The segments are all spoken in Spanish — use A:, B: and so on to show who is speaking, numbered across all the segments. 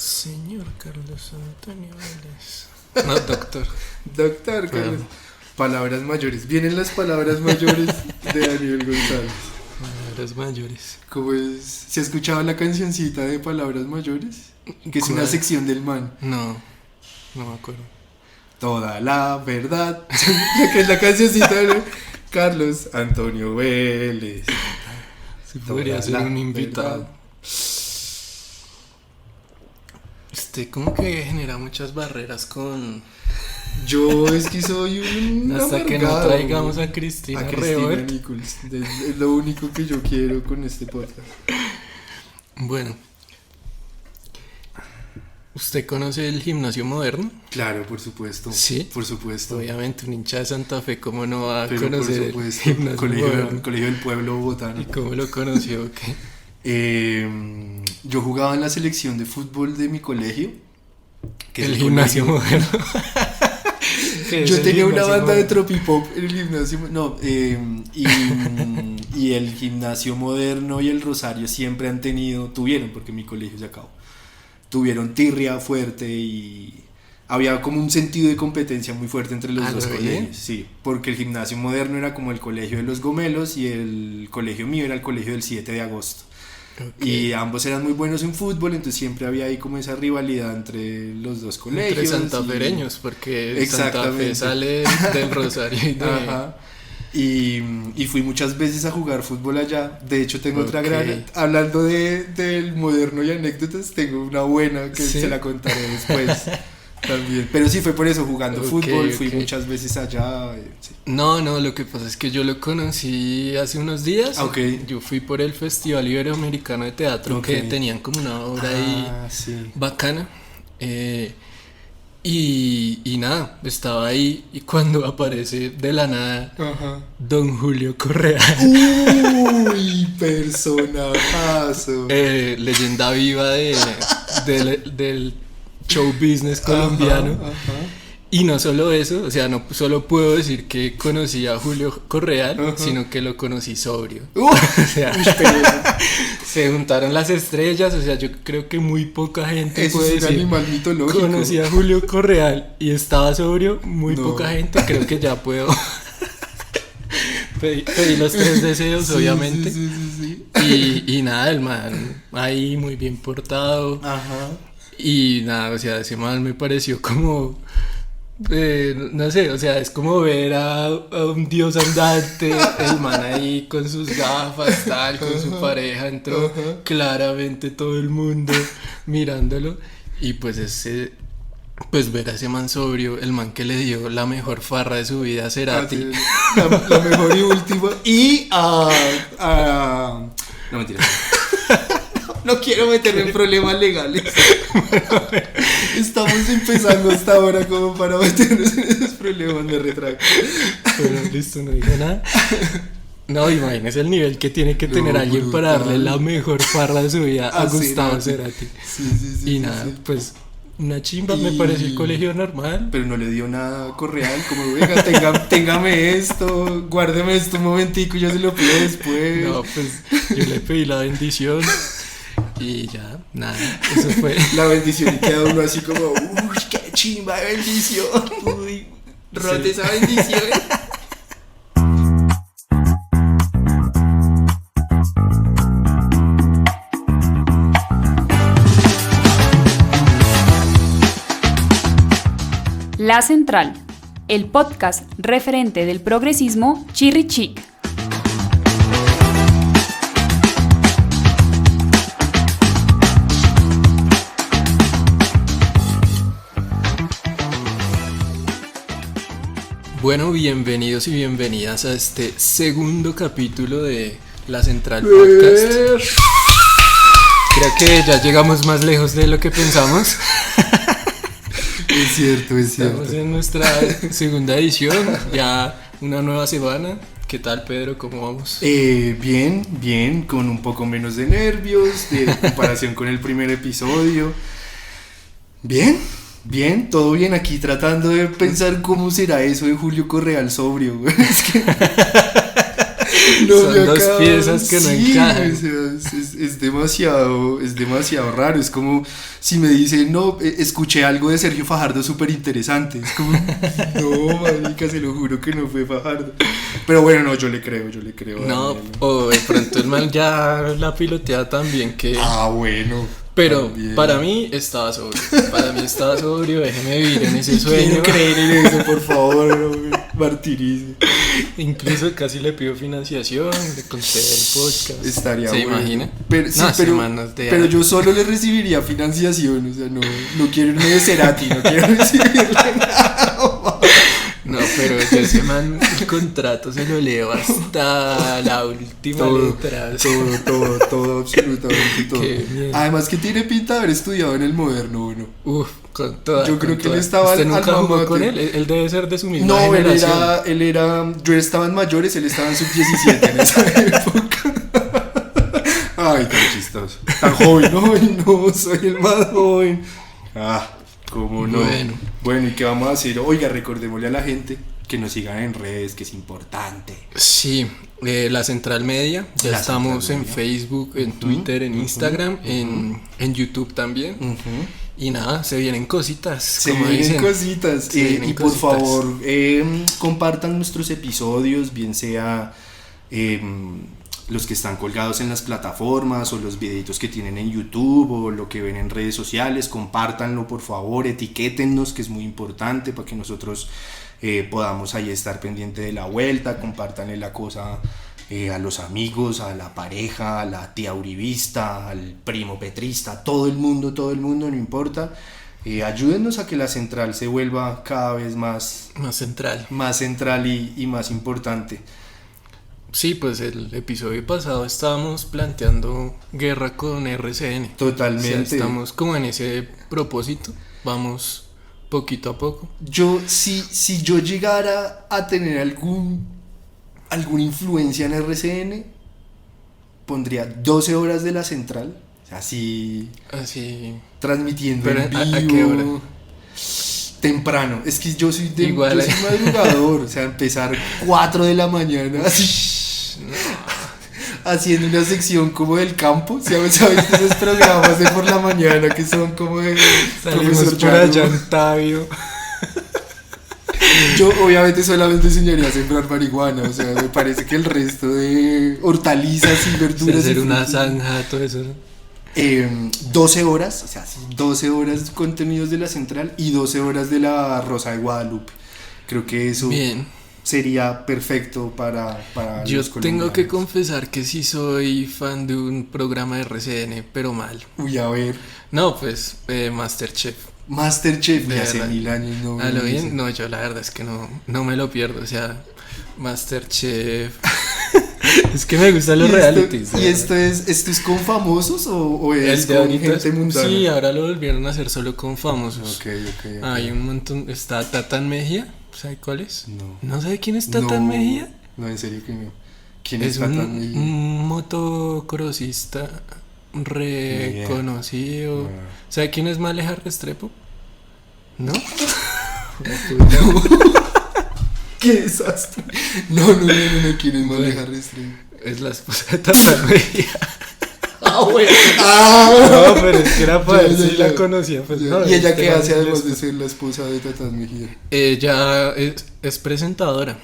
A: Señor Carlos Antonio Vélez. No, doctor.
B: Doctor Carlos. Palabras mayores. Vienen las palabras mayores de Daniel González.
A: Palabras mayores.
B: ¿Cómo es? ¿Se ha escuchado la cancioncita de Palabras Mayores? Que es una sección del man.
A: No me acuerdo.
B: Toda la verdad. Que es la cancioncita de Carlos Antonio Vélez.
A: Si podría ser un invitado.
B: Verdad.
A: Como que genera muchas barreras con...
B: Yo es que soy un
A: hasta
B: amargado,
A: que no traigamos a Cristina Revert.
B: Nichols. Es lo único que yo quiero con este podcast.
A: Bueno, ¿usted conoce el Gimnasio Moderno?
B: Claro, por supuesto.
A: ¿Sí?
B: Por supuesto.
A: Obviamente un hincha de Santa Fe, ¿cómo no va a
B: Pero
A: conocer
B: por
A: el
B: supuesto,
A: Gimnasio Moderno?
B: colegio del Pueblo Bogotano.
A: ¿Y cómo lo conoció? ¿Qué?
B: Yo jugaba en la selección de fútbol de mi colegio. Que
A: el
B: es
A: Gimnasio Moderno.
B: Yo tenía una banda de tropipop en el gimnasio. No, y el Gimnasio Moderno y el Rosario siempre tuvieron, porque mi colegio se acabó. Tuvieron tirria fuerte y había como un sentido de competencia muy fuerte entre los dos colegios. Sí, porque el Gimnasio Moderno era como el colegio de los gomelos y el colegio mío era el colegio del 7 de agosto. Okay. Y ambos eran muy buenos en fútbol, entonces siempre había ahí como esa rivalidad entre los dos colegios.
A: Entre santafereños, porque Santa Fe sale del Rosario y de...
B: Ajá. Y fui muchas veces a jugar fútbol allá. De hecho tengo otra gran... Hablando del Moderno y anécdotas, tengo una buena que se la contaré después. También. Pero sí fue por eso, jugando fútbol, fui muchas veces allá. Sí.
A: No, lo que pasa es que yo lo conocí hace unos días.
B: Okay.
A: Yo fui por el Festival Iberoamericano de Teatro, que tenían como una obra ahí bacana. Y nada, estaba ahí y cuando aparece de la nada Don Julio Correa.
B: Uy, personajazo.
A: Leyenda viva del show business colombiano. Y no solo eso, o sea, no solo puedo decir que conocí a Julio Correal, sino que lo conocí sobrio. O sea, se juntaron las estrellas, o sea, yo creo que muy poca gente
B: eso
A: puede
B: es un
A: decir
B: animal mitológico.
A: Conocí a Julio Correal y estaba sobrio, muy poca gente, creo que ya puedo pedí los 3 deseos, obviamente. Sí. Y nada, el man ahí muy bien portado. Y nada, o sea, ese man me pareció como... no sé, o sea, es como ver a un dios andante, el man ahí con sus gafas, tal, con su pareja, entró claramente todo el mundo mirándolo. Y pues ver a ese man sobrio, el man que le dio la mejor farra de su vida a Cerati.
B: La mejor y última. Y no, mentira. No quiero meterme en problemas legales. Estamos empezando hasta ahora como para meternos en esos problemas, me retracto.
A: Bueno, listo, no dije nada. No, imagínese el nivel que tiene que tener alguien para darle la mejor farra de su vida a Gustavo Cerati.
B: Sí,
A: y nada, pues una chimba, me pareció el colegio normal.
B: Pero no le dio nada Correal, como venga, téngame esto, guárdeme esto un momentico, yo se lo pido después.
A: No, pues yo le pedí la bendición. Y ya, nada, eso fue.
B: La bendición y queda uno así como, uy, qué chimba de bendición. Uy, rote esa bendición.
C: La Central, el podcast referente del progresismo Chirri Chic.
A: Bueno, bienvenidos y bienvenidas a este segundo capítulo de La Central Podcast. Creo que ya llegamos más lejos de lo que pensamos.
B: Es cierto.
A: Estamos en nuestra segunda edición, ya una nueva semana. ¿Qué tal, Pedro? ¿Cómo vamos?
B: Bien, con un poco menos de nervios, de comparación con el primer episodio. Bien, todo bien aquí tratando de pensar cómo será eso de Julio Correal sobrio, güey. Es que
A: Son dos piezas que no encajan.
B: O sea, es demasiado raro. Es como si me dicen, no, escuché algo de Sergio Fajardo súper interesante. Es como, no, marica, se lo juro que no fue Fajardo. Pero bueno, no, yo le creo.
A: No, o de pronto el man ya la pilotea también que...
B: Bueno.
A: Pero
B: también.
A: para mí estaba sobrio, déjeme vivir en ese sueño.
B: Quiero creer en eso, por favor, no me martirice.
A: Incluso casi le pido financiación, le conté el podcast.
B: Estaría
A: ¿Se
B: bueno.
A: imagina?
B: Pero, sí, pero yo solo le recibiría financiación, o sea, no quiero irme de Cerati, no quiero recibirle nada.
A: No, pero yo ese man, el contrato se lo leo hasta la última letra.
B: Todo, absolutamente todo. Además que tiene pinta de haber estudiado en el Moderno, bueno.
A: Uf, con toda.
B: Yo creo
A: con
B: que
A: toda.
B: él estaba
A: ¿Usted
B: al
A: nunca jugó
B: alma
A: con
B: mater?
A: él debe ser de su misma
B: No,
A: generación.
B: yo estaba en mayores, él estaba en sub-17 en esa época. Ay, tan chistoso. Tan joven, no, soy el más joven. ¿Cómo no? Bueno, ¿y qué vamos a hacer? Oiga, recordémosle a la gente que nos sigan en redes, que es importante.
A: Sí, la Central Media, ya estamos en Facebook, en Twitter, en Instagram, en YouTube también. Y nada, se vienen cositas.
B: Y por favor, compartan nuestros episodios, bien sea los que están colgados en las plataformas o los videitos que tienen en YouTube o lo que ven en redes sociales. Compártanlo, por favor, etiquétennos, que es muy importante para que nosotros podamos ahí estar pendiente de la vuelta. Compártanle la cosa a los amigos, a la pareja, a la tía uribista, al primo petrista, todo el mundo, no importa. Ayúdennos a que la Central se vuelva cada vez más central y más importante.
A: Sí, pues el episodio pasado estábamos planteando guerra con RCN.
B: Totalmente.
A: O sea, estamos como en ese propósito, vamos poquito a poco.
B: Si yo llegara a tener alguna influencia en RCN, pondría 12 horas de la Central, así transmitiendo.
A: Pero
B: en vivo.
A: ¿a qué hora?
B: Temprano, es que yo soy madrugador, o sea, empezar 4 de la mañana así, haciendo una sección como del campo, ¿sabes? Esos programas de por la mañana que son como de
A: profesor por allá en Tabio.
B: Yo obviamente solamente enseñaría a sembrar marihuana, o sea, me parece que el resto de hortalizas y verduras,
A: hacer una zanja, todo eso.
B: 12 horas, o sea, 12 horas contenidos de la Central y 12 horas de la Rosa de Guadalupe. Creo que eso sería perfecto para
A: yo
B: los colombianos.
A: Tengo que confesar que sí soy fan de un programa de RCN, pero mal.
B: Uy, a ver.
A: No, pues Masterchef.
B: De hace 1000 años no.
A: ¿A lo bien? No, yo la verdad es que no me lo pierdo, o sea, Masterchef. Es que me gustan los realities.
B: ¿Y esto es con famosos o es con gente mundana?
A: Sí, ahora lo volvieron a hacer solo con famosos.
B: Okay.
A: Hay un montón. Está Tatán Mejía, ¿sabe cuál es?
B: No.
A: ¿No sabe quién es Tatán Mejía?
B: No, en serio que no. ¿Quién
A: es
B: Tatán Mejía?
A: Un motocrossista reconocido. ¿Sabe quién es Maleja Restrepo? ¿No?
B: ¡Qué desastre! No, ¿quién es Maleja Restrepo?
A: Es la esposa de Tatán Mejía.
B: Bueno.
A: No, pero es que era para ver si la conocía. Pues, no,
B: ¿y ella qué hace además de ser la esposa de Tatán Mejía?
A: Ella es presentadora.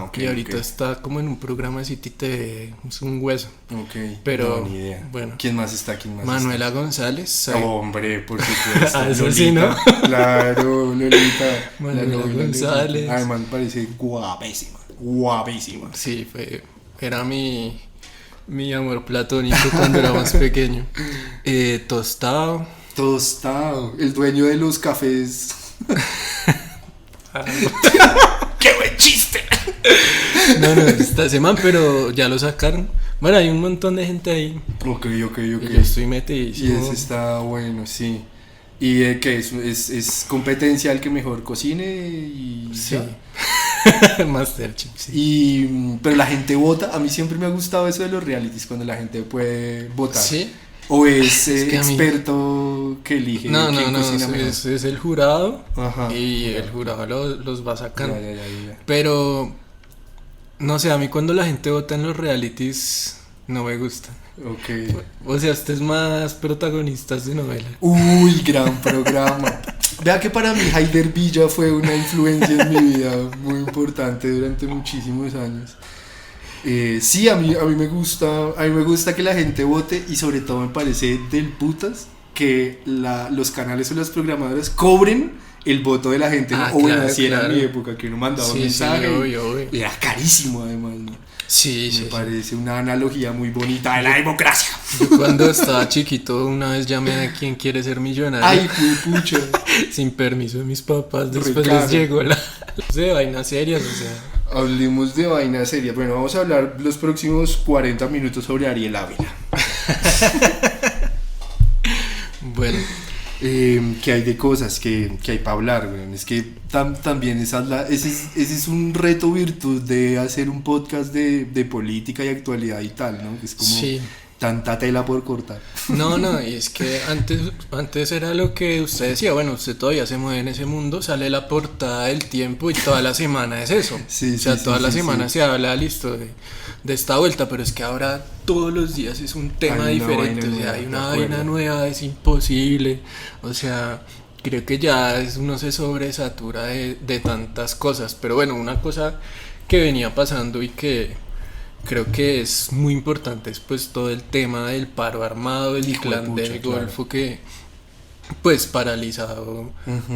B: Ok.
A: Y ahorita está como en un programa de City TV, es un hueso.
B: Ok.
A: Pero,
B: no, ni idea.
A: Bueno.
B: ¿Quién más está?
A: Manuela González. ¿Sabe?
B: Hombre, por supuesto.
A: Eso
B: Lolita,
A: sí, ¿no?
B: Claro, Lolita.
A: Manuela González.
B: Además me parece guapísima.
A: Sí, era mi amor platónico cuando era más pequeño. Tostado,
B: el dueño de los cafés. ¡Qué buen chiste!
A: No, está ese man, pero ya lo sacaron. Bueno, hay un montón de gente ahí.
B: Ok.
A: Y yo estoy metidísimo.
B: Y ese está bueno, sí. ¿Y qué es competencia el que mejor cocine? Y
A: sí. Masterchef, sí.
B: Pero la gente vota. A mí siempre me ha gustado eso de los realities, cuando la gente puede votar.
A: Sí.
B: O es experto que elige.
A: No, es el jurado.
B: Ajá,
A: y el jurado los va sacando.
B: Ya.
A: Pero No sé, a mí cuando la gente vota en los realities no me gusta.
B: Ok.
A: O sea, usted es más protagonistas de novela.
B: Uy, gran programa. Vea que para mí Haider Villa fue una influencia en mi vida muy importante durante muchísimos años. Sí, a mí me gusta que la gente vote, y sobre todo me parece del putas que los canales o las programadoras cobren el voto de la gente, ¿no? O bueno, así era en mi época, que uno mandaba un mensaje.
A: Obvio.
B: Era carísimo además, ¿no?
A: Sí,
B: Me parece una analogía muy bonita de la democracia.
A: Yo cuando estaba chiquito una vez llamé a ¿Quién quiere ser millonario?
B: Ay, pucha.
A: Sin permiso de mis papás, después les llegó la de vainas serias, o sea.
B: Hablemos de vainas serias. Bueno, vamos a hablar los próximos 40 minutos sobre Ariel Ávila.
A: Bueno.
B: Que hay de cosas que hay para hablar, güey. Es que también ese es un reto virtud de hacer un podcast de política y actualidad y tal, ¿no? Es como tanta tela por cortar.
A: No, y es que antes era lo que usted decía, bueno, usted todavía se mueve en ese mundo, sale la portada del Tiempo y toda la semana es eso. Toda la semana se habla, listo, de esta vuelta, pero es que ahora todos los días es un tema diferente, o sea, hay una vaina nueva, es imposible, o sea, creo que ya uno se sobresatura de tantas cosas, pero bueno, una cosa que venía pasando y que creo que es muy importante es pues todo el tema del paro armado, del clan del Golfo, que pues paralizado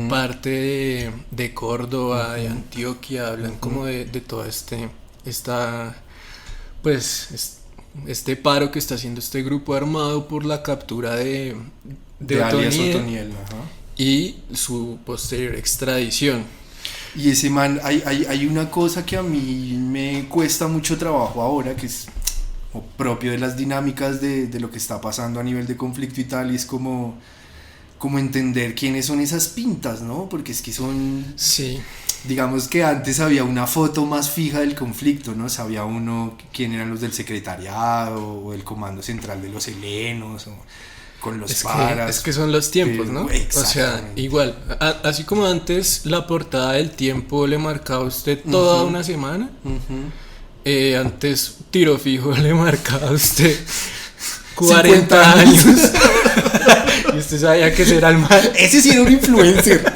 A: parte de Córdoba, de Antioquia, hablan como de todo este paro que está haciendo este grupo armado por la captura de
B: Otoniel,
A: y su posterior extradición.
B: Y ese man, hay una cosa que a mí me cuesta mucho trabajo ahora, que es propio de las dinámicas de lo que está pasando a nivel de conflicto y tal, y es como entender quiénes son esas pintas, ¿no? Porque es que son...
A: Sí.
B: Digamos que antes había una foto más fija del conflicto, ¿no? Sabía uno quién eran los del secretariado o el comando central de los helenos o con los paras.
A: Es que son los tiempos, ¿no? O sea, igual, así como antes la portada del Tiempo le marcaba a usted toda una semana, antes Tiro Fijo le marcaba a usted 40 años. Y usted sabía que ese era el mal.
B: Ese sí era un influencer.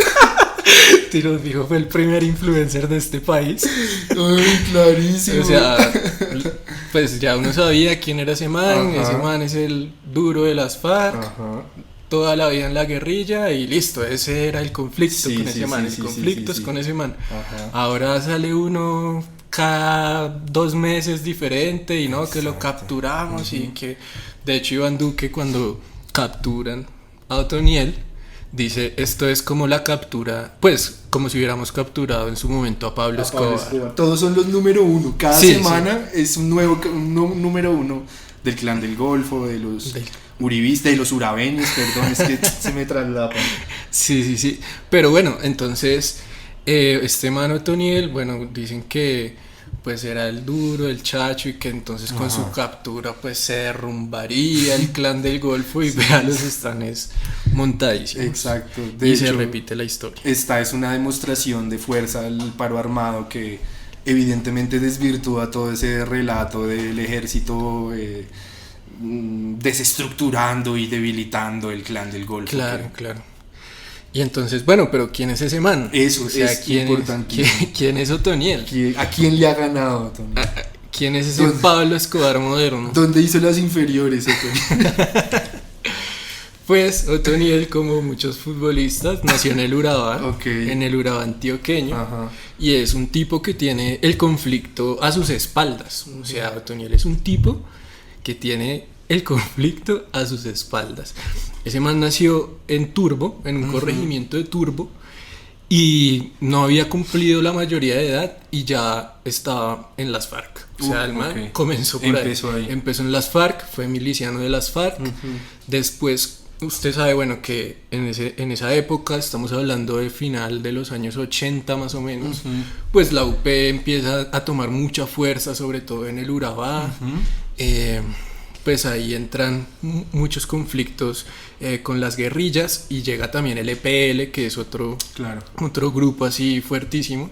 A: Tiro Fijo fue el primer influencer de este país.
B: Ay, clarísimo.
A: O sea, pues ya uno sabía quién era ese man. Ese man es el duro de las FARC. Toda la vida en la guerrilla y listo, ese era el conflicto con ese man. El conflicto es con ese man. Ahora sale uno cada 2 meses diferente y no, que lo capturamos y que de hecho Iván Duque cuando capturan a Otoniel dice, esto es como la captura, pues como si hubiéramos capturado en su momento a Pablo Escobar.
B: Todos son los número uno, cada semana es un nuevo número uno del clan del Golfo, de los uribistas, de los urabeños, perdón, es que se me traslapa.
A: Sí, pero bueno, entonces este man Otoniel, bueno, dicen que pues era el duro, el chacho, y que entonces con su captura pues se derrumbaría el clan del Golfo y vea los estanes montadísimos.
B: Exacto.
A: De hecho, se repite la historia.
B: Esta es una demostración de fuerza del paro armado que evidentemente desvirtúa todo ese relato del ejército desestructurando y debilitando el clan del Golfo.
A: Claro. Y entonces, bueno, pero ¿quién es ese man?
B: Eso, o sea, es importante.
A: ¿Quién es Otoniel?
B: ¿A quién le ha ganado Otoniel?
A: ¿Quién es ese Pablo Escobar moderno?
B: ¿Dónde hizo las inferiores Otoniel?
A: Pues Otoniel, como muchos futbolistas, nació en el Urabá, en el Urabá antioqueño, y es un tipo que tiene el conflicto a sus espaldas. O sea, Otoniel es un tipo que tiene el conflicto a sus espaldas. Ese man nació en Turbo, en un corregimiento de Turbo, y no había cumplido la mayoría de edad y ya estaba en las FARC. O sea, el man comenzó por ahí. Empezó en las FARC, fue miliciano de las FARC. Después, usted sabe, bueno, que en esa época, estamos hablando de final de los años 80 más o menos, pues la UP empieza a tomar mucha fuerza, sobre todo en el Urabá. Pues ahí entran muchos conflictos con las guerrillas y llega también el EPL, que es otro grupo así fuertísimo.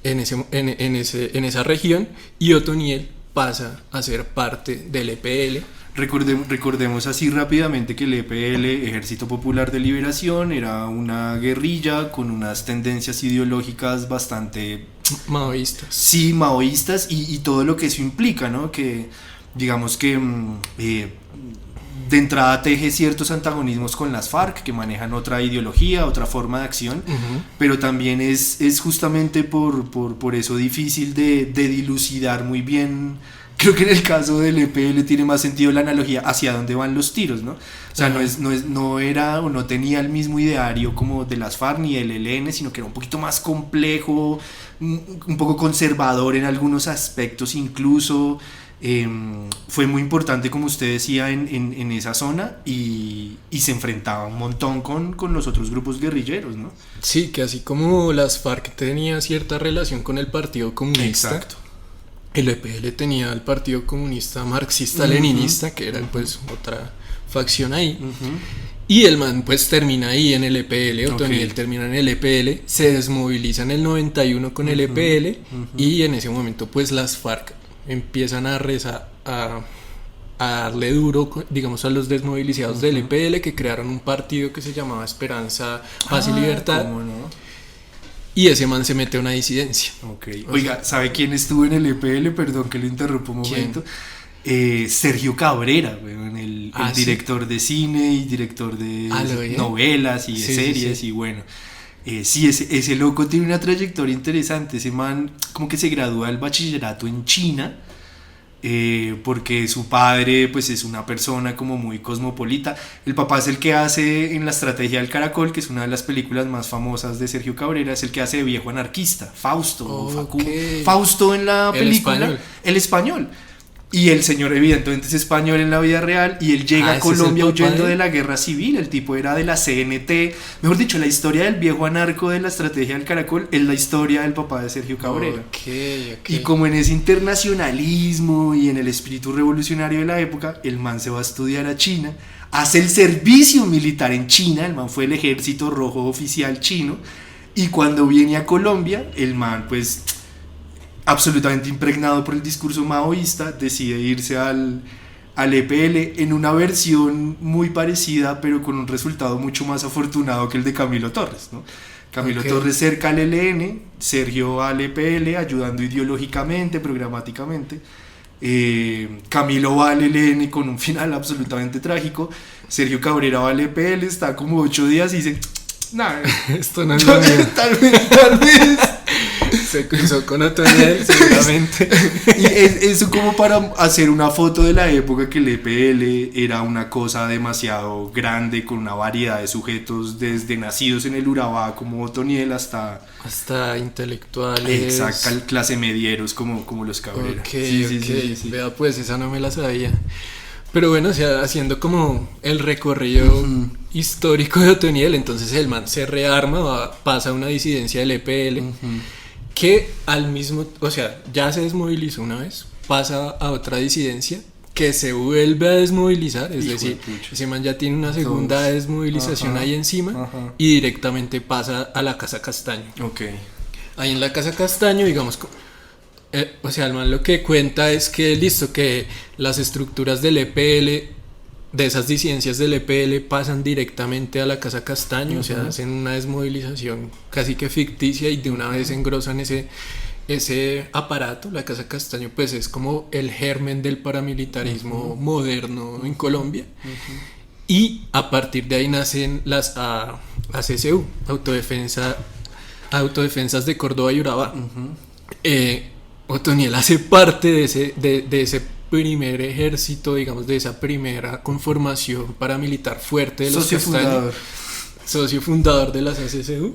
A: en esa región, y Otoniel pasa a ser parte del EPL.
B: Recordemos así rápidamente que el EPL, Ejército Popular de Liberación, era una guerrilla con unas tendencias ideológicas bastante
A: maoístas.
B: Sí, maoístas y todo lo que eso implica, ¿no? Que digamos que de entrada teje ciertos antagonismos con las FARC, que manejan otra ideología, otra forma de acción, pero también es justamente por eso difícil de dilucidar muy bien. Creo que en el caso del EPL tiene más sentido la analogía hacia dónde van los tiros, ¿no? O sea, no era o no tenía el mismo ideario como de las FARC ni del ELN, sino que era un poquito más complejo, un poco conservador en algunos aspectos incluso. Fue muy importante, como usted decía, en esa zona y se enfrentaba un montón con los otros grupos guerrilleros, ¿no?
A: Sí, que así como las FARC tenía cierta relación con el Partido Comunista.
B: Exacto.
A: El EPL tenía el Partido Comunista Marxista-Leninista, que era pues otra facción ahí. Y el man pues termina ahí en el EPL, Otoniel termina en el EPL, se desmoviliza en el 91 con el EPL y en ese momento pues las FARC empiezan a darle duro, digamos, a los desmovilizados del EPL, que crearon un partido que se llamaba Esperanza, Paz y Libertad.
B: ¿Cómo no?
A: Y ese man se mete a una disidencia.
B: Okay. Oiga, ¿sabe quién estuvo en el EPL? Perdón que lo interrumpo un momento. Sergio Cabrera, el director de cine y director de novelas y de series. Sí. Y bueno, ese loco tiene una trayectoria interesante. Ese man como que se gradúa del bachillerato en China, porque su padre pues es una persona como muy cosmopolita. El papá es el que hace en La Estrategia del Caracol, que es una de las películas más famosas de Sergio Cabrera, es el que hace de viejo anarquista, Fausto, Fausto en la película, el español. Y el señor evidentemente es español en la vida real y él llega a Colombia huyendo de la guerra civil. El tipo era de la CNT. Mejor dicho, la historia del viejo anarco de La Estrategia del Caracol es la historia del papá de Sergio Cabrera. Y como en ese internacionalismo y en el espíritu revolucionario de la época, el man se va a estudiar a China, hace el servicio militar en China, el man fue el ejército rojo oficial chino, y cuando viene a Colombia, el man pues absolutamente impregnado por el discurso maoísta, decide irse al EPL en una versión muy parecida, pero con un resultado mucho más afortunado que el de Camilo Torres, ¿no? Camilo Torres cerca al ELN, Sergio al EPL, ayudando ideológicamente, programáticamente. Camilo va al ELN con un final absolutamente trágico. Sergio Cabrera va al EPL, está como 8 días y dice: nada,
A: esto no es lo mío.
B: Tal vez.
A: Se cruzó con Otoniel, seguramente.
B: Y eso como para hacer una foto de la época, que el EPL era una cosa demasiado grande, con una variedad de sujetos, desde nacidos en el Urabá como Otoniel hasta
A: intelectuales.
B: Exacto, clase medieros como los Cabrera.
A: Sí. Vea, pues esa no me la sabía. Pero bueno, o sea, haciendo como el recorrido histórico de Otoniel, entonces el man se rearma, pasa a una disidencia del EPL, que ya se desmovilizó una vez, pasa a otra disidencia, que se vuelve a desmovilizar, es decir, ese man ya tiene una segunda desmovilización ahí encima, y directamente pasa a la Casa Castaño. Ahí en la Casa Castaño, digamos, el man lo que cuenta es que que las estructuras del EPL, de esas disidencias del EPL, pasan directamente a la Casa Castaño, o sea, hacen una desmovilización casi que ficticia y de una vez engrosan ese aparato. La Casa Castaño pues es como el germen del paramilitarismo moderno en Colombia, y a partir de ahí nacen las ACCU, Autodefensas de Córdoba y Urabá. Otoniel hace parte de ese primer ejército, digamos, de esa primera conformación paramilitar fuerte de los Castaños, socio fundador de las ACCU,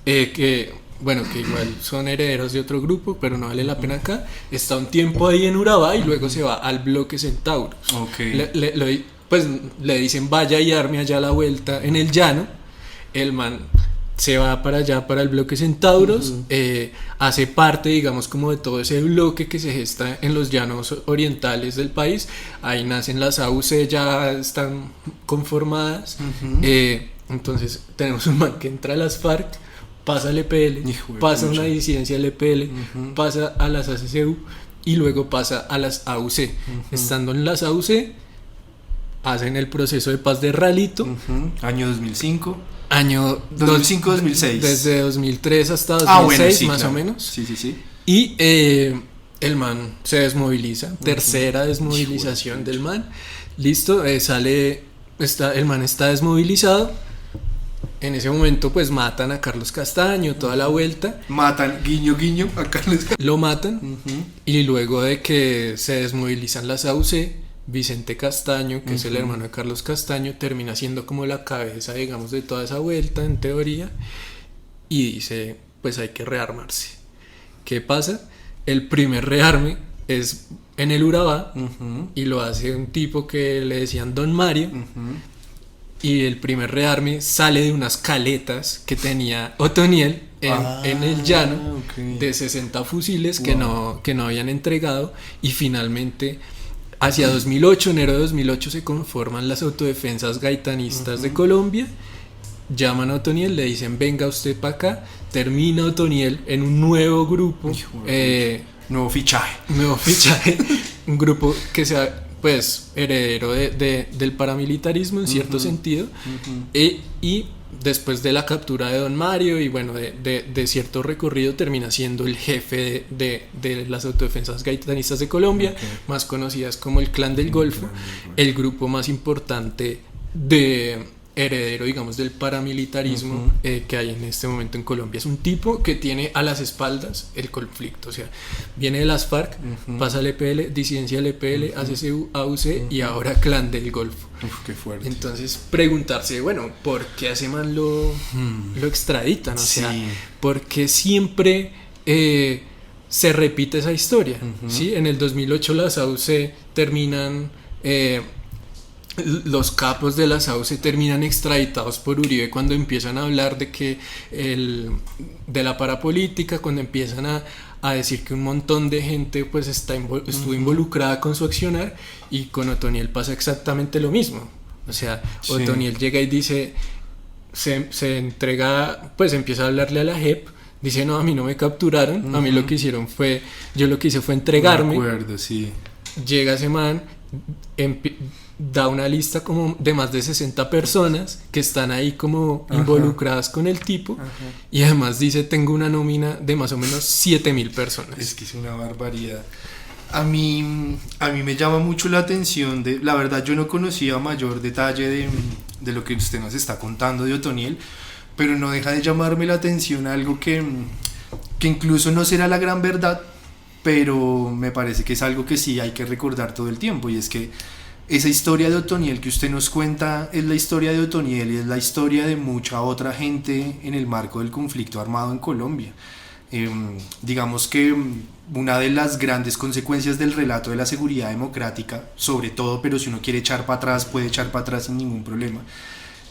A: que igual son herederos de otro grupo, pero no vale la pena acá. Está un tiempo ahí en Urabá y luego se va al bloque Centauros. Le dicen vaya y arme allá a la vuelta en el llano. El man se va para allá, para el bloque Centauros, hace parte, digamos, como de todo ese bloque que se gesta en los llanos orientales del país. Ahí nacen las AUC, ya están conformadas. Entonces tenemos un man que entra a las FARC, pasa al EPL, pasa a una disidencia del EPL, pasa a las ACCU y luego pasa a las AUC. Estando en las AUC, hacen el proceso de paz de Ralito.
B: Año 2005.
A: Año
B: 2005-2006.
A: Desde 2003 hasta 2006, sí, más claro. O menos.
B: Sí.
A: Y el man se desmoviliza. Tercera desmovilización del man. Listo, el man está desmovilizado. En ese momento pues matan a Carlos Castaño, toda la vuelta.
B: Matan, guiño, guiño, a Carlos Castaño.
A: Lo matan y luego de que se desmovilizan las AUC, Vicente Castaño, que es el hermano de Carlos Castaño, termina siendo como la cabeza, digamos, de toda esa vuelta en teoría y dice, pues hay que rearmarse. ¿Qué pasa? El primer rearme es en el Urabá y lo hace un tipo que le decían Don Mario. Y el primer rearme sale de unas caletas que tenía Otoniel en el llano, de 60 fusiles que no habían entregado. Y finalmente, hacia 2008, enero de 2008, se conforman las autodefensas gaitanistas de Colombia. Llaman a Otoniel, le dicen venga usted para acá. Termina Otoniel en un nuevo grupo,
B: nuevo fichaje,
A: un grupo que sea pues heredero del paramilitarismo en cierto sentido, y después de la captura de Don Mario y bueno de cierto recorrido termina siendo el jefe de las autodefensas gaitanistas de Colombia, más conocidas como el Clan del Golfo, el grupo más importante de heredero, digamos, del paramilitarismo que hay en este momento en Colombia. Es un tipo que tiene a las espaldas el conflicto, o sea, viene de las FARC, pasa al EPL, disidencia del EPL, ACCU, AUC y ahora Clan del Golfo.
B: Qué fuerte.
A: Entonces, preguntarse, bueno, ¿por qué a ese man lo extraditan? O sea, ¿por qué siempre se repite esa historia? ¿Sí? En el 2008 las AUC terminan... los capos de las AUC terminan extraditados por Uribe cuando empiezan a hablar de que de la parapolítica, cuando empiezan a decir que un montón de gente pues estuvo involucrada con su accionar, y con Otoniel pasa exactamente lo mismo. O sea, Otoniel llega y dice, se entrega, pues empieza a hablarle a la JEP, dice no, a mí no me capturaron, a mí lo que hicieron fue, yo lo que hice fue entregarme.
B: De acuerdo, sí.
A: Llega ese man, da una lista como de más de 60 personas que están ahí como involucradas con el tipo, y además dice tengo una nómina de más o menos 7,000 personas.
B: Es que es una barbaridad. A mí me llama mucho la atención, la verdad yo no conocía mayor detalle de lo que usted nos está contando de Otoniel, pero no deja de llamarme la atención algo que incluso no será la gran verdad, pero me parece que es algo que sí hay que recordar todo el tiempo, y es que esa historia de Otoniel que usted nos cuenta es la historia de Otoniel y es la historia de mucha otra gente en el marco del conflicto armado en Colombia. Digamos que una de las grandes consecuencias del relato de la seguridad democrática, sobre todo, pero si uno quiere echar para atrás, puede echar para atrás sin ningún problema,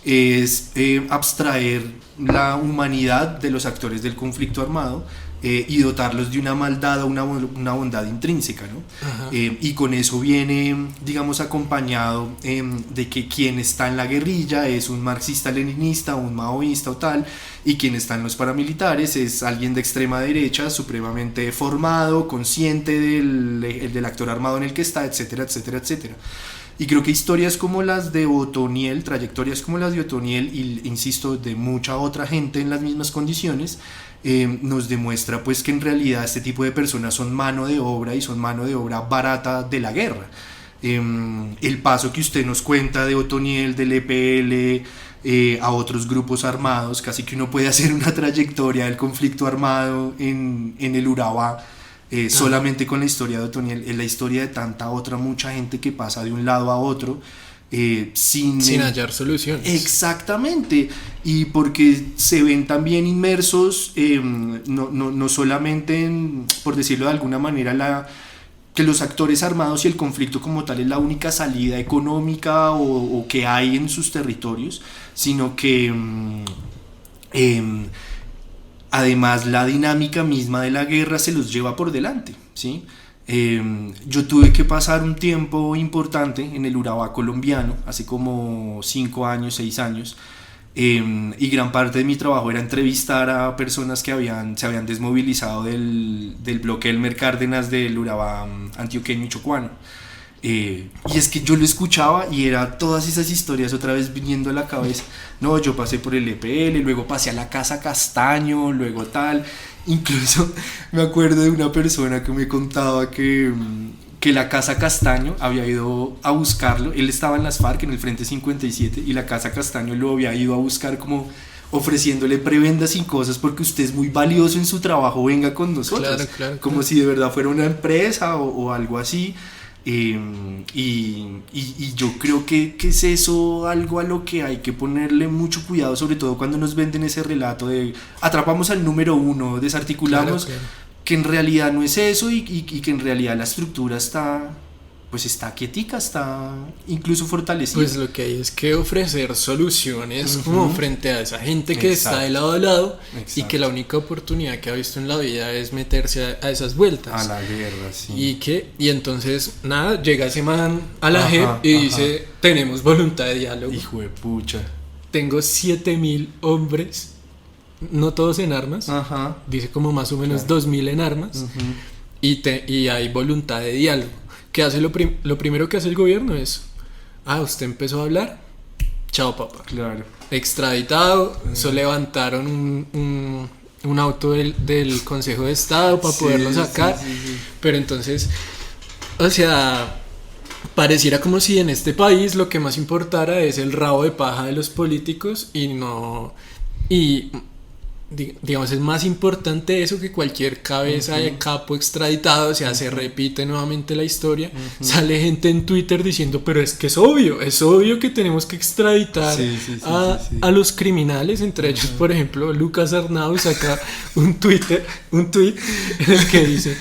B: es abstraer la humanidad de los actores del conflicto armado y dotarlos de una maldad o una bondad intrínseca, ¿no? Y con eso viene, digamos, acompañado de que quien está en la guerrilla es un marxista-leninista, un maoísta o tal, y quien está en los paramilitares es alguien de extrema derecha, supremamente formado, consciente del actor armado en el que está, etcétera, etcétera, etcétera. Y creo que historias como las de Otoniel, trayectorias como las de Otoniel, y insisto, de mucha otra gente en las mismas condiciones, nos demuestra pues que en realidad este tipo de personas son mano de obra, y son mano de obra barata de la guerra. El paso que usted nos cuenta de Otoniel, del EPL, a otros grupos armados, casi que uno puede hacer una trayectoria del conflicto armado en el Urabá, solamente con la historia de Otoniel. Es la historia de tanta otra, mucha gente que pasa de un lado a otro sin
A: hallar soluciones.
B: Exactamente, y porque se ven también inmersos no solamente en, por decirlo de alguna manera, que los actores armados y el conflicto como tal es la única salida económica o que hay en sus territorios, sino que además la dinámica misma de la guerra se los lleva por delante, ¿sí? Yo tuve que pasar un tiempo importante en el Urabá colombiano, hace como 5 años, 6 años, y gran parte de mi trabajo era entrevistar a personas que se habían desmovilizado del bloque Elmer Cárdenas del Urabá antioqueño y chocuano. Y es que yo lo escuchaba y era todas esas historias otra vez viniendo a la cabeza. No, yo pasé por el EPL, luego pasé a la Casa Castaño, luego tal. Incluso me acuerdo de una persona que me contaba que la Casa Castaño había ido a buscarlo. Él estaba en las FARC, en el Frente 57, y la Casa Castaño lo había ido a buscar como ofreciéndole prebendas y cosas porque usted es muy valioso en su trabajo, venga con nosotros. Claro. Como si de verdad fuera una empresa o algo así. Y yo creo que es eso algo a lo que hay que ponerle mucho cuidado, sobre todo cuando nos venden ese relato de atrapamos al número uno, desarticulamos, claro. Que en realidad no es eso y que en realidad la estructura está quietica, está incluso fortalecida.
A: Pues lo que hay es que ofrecer soluciones como frente a esa gente que está de lado a lado. Exacto. Y que la única oportunidad que ha visto en la vida es meterse a esas vueltas.
B: A la guerra, sí.
A: Y entonces, nada, llega ese man a la JEP y dice, tenemos voluntad de diálogo.
B: Hijo de pucha. Tengo
A: 7,000 hombres, no todos en armas. Dice como más o menos 2,000 en armas. Y hay voluntad de diálogo. ¿Qué hace lo primero que hace el gobierno es, usted empezó a hablar, chao papá.
B: Claro.
A: Extraditado, eso levantaron un auto del Consejo de Estado para poderlo sacar. Sí. Pero entonces, o sea, pareciera como si en este país lo que más importara es el rabo de paja de los políticos digamos, es más importante eso que cualquier cabeza de capo extraditado. O sea, se repite nuevamente la historia. Sale gente en Twitter diciendo, pero es que es obvio que tenemos que extraditar a los criminales. Entre ellos, por ejemplo, Lucas Arnau saca un tweet en el que dice,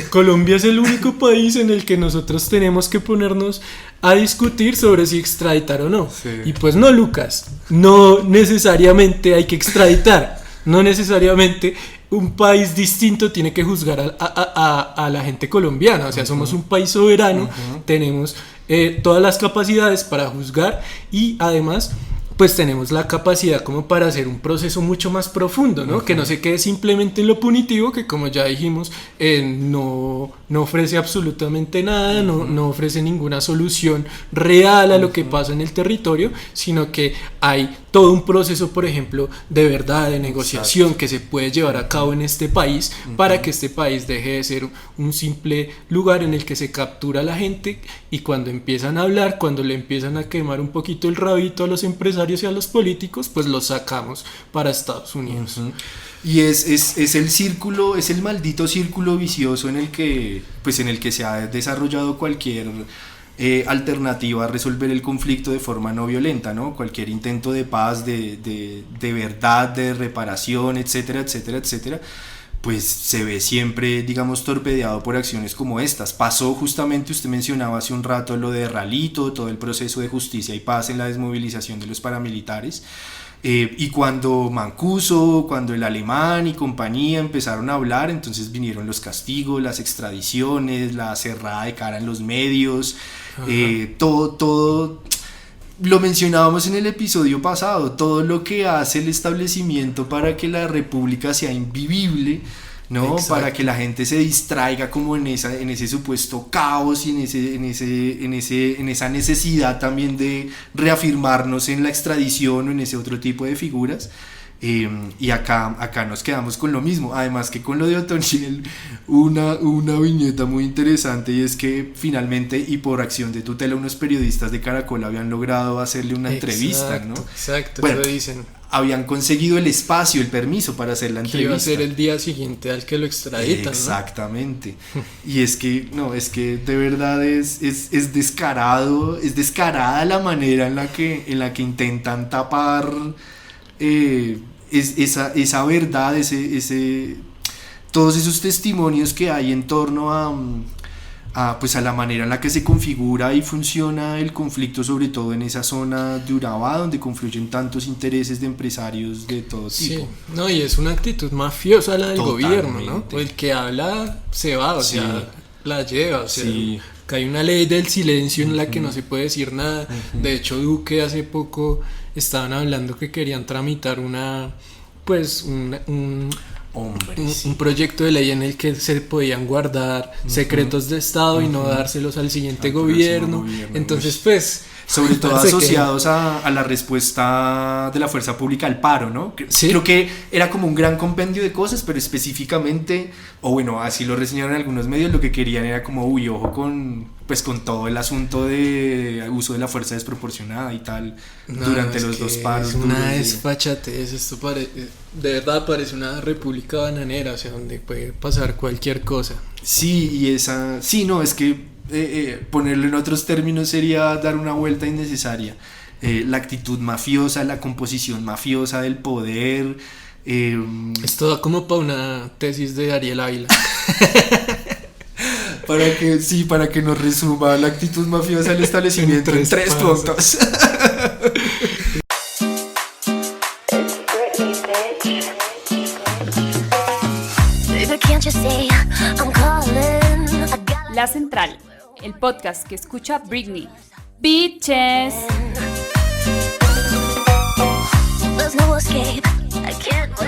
A: Colombia es el único país en el que nosotros tenemos que ponernos a discutir sobre si extraditar o no. Y pues no, Lucas, no necesariamente hay que extraditar. No necesariamente un país distinto tiene que juzgar a la gente colombiana. O sea, somos un país soberano, tenemos todas las capacidades para juzgar y además pues tenemos la capacidad como para hacer un proceso mucho más profundo, ¿no? Que no se quede simplemente en lo punitivo, que como ya dijimos, no ofrece absolutamente nada, no ofrece ninguna solución real a lo que pasa en el territorio, sino que hay todo un proceso, por ejemplo, de verdad, de negociación que se puede llevar a cabo en este país para que este país deje de ser un simple lugar en el que se captura a la gente y cuando empiezan a hablar, cuando le empiezan a quemar un poquito el rabito a los empresarios y a los políticos, pues los sacamos para Estados Unidos.
B: Y es el círculo, es el maldito círculo vicioso en el que se ha desarrollado cualquier alternativa a resolver el conflicto de forma no violenta, ¿no? Cualquier intento de paz, de verdad, de reparación, etcétera, etcétera, etcétera, pues se ve siempre, digamos, torpedeado por acciones como estas. Pasó justamente, usted mencionaba hace un rato lo de Ralito, todo el proceso de justicia y paz en la desmovilización de los paramilitares. Y cuando Mancuso, cuando el Alemán y compañía empezaron a hablar, entonces vinieron los castigos, las extradiciones, la cerrada de cara en los medios, todo lo mencionábamos en el episodio pasado, todo lo que hace el establecimiento para que la república sea invivible, ¿no? Exacto. Para que la gente se distraiga como en ese supuesto caos y en esa necesidad también de reafirmarnos en la extradición o en ese otro tipo de figuras. Y acá nos quedamos con lo mismo, además que con lo de Otoniel una viñeta muy interesante, y es que finalmente y por acción de tutela unos periodistas de Caracol habían logrado hacerle una entrevista, ¿no?
A: Exacto,
B: bueno,
A: eso dicen.
B: Habían conseguido el espacio, el permiso para hacer la entrevista.
A: Que iba a ser el día siguiente al que lo extraditan,
B: exactamente, ¿no? Y es que de verdad es descarado, es descarada la manera en la que intentan tapar esa verdad, todos esos testimonios que hay en torno a la manera en la que se configura y funciona el conflicto, sobre todo en esa zona de Urabá donde confluyen tantos intereses de empresarios de todo tipo.
A: Sí, no, y es una actitud mafiosa la del gobierno, ¿no? El que habla se va, o sea, la lleva, o sea, que hay una ley del silencio en la que no se puede decir nada. De hecho, Duque hace poco estaban hablando que querían tramitar pues un proyecto de ley en el que se podían guardar secretos de Estado y no dárselos al siguiente gobierno. Entonces, pues...
B: Sobre todo asociados a la respuesta de la fuerza pública al paro, ¿no?
A: ¿Sí?
B: Creo que era como un gran compendio de cosas, pero específicamente, o bueno, así lo reseñaron algunos medios, lo que querían era como, ojo con todo el asunto de uso de la fuerza desproporcionada y tal, durante los dos paros.
A: Es una desfachatez, esto de verdad parece una república bananera, o sea, donde puede pasar cualquier cosa.
B: Sí, es que ponerlo en otros términos sería dar una vuelta innecesaria. La actitud mafiosa, la composición mafiosa del poder.
A: Es todo como para una tesis de Ariel Ávila.
B: para que nos resuma la actitud mafiosa del establecimiento en tres puntos.
C: La Central, el podcast que escucha Britney. Bitches.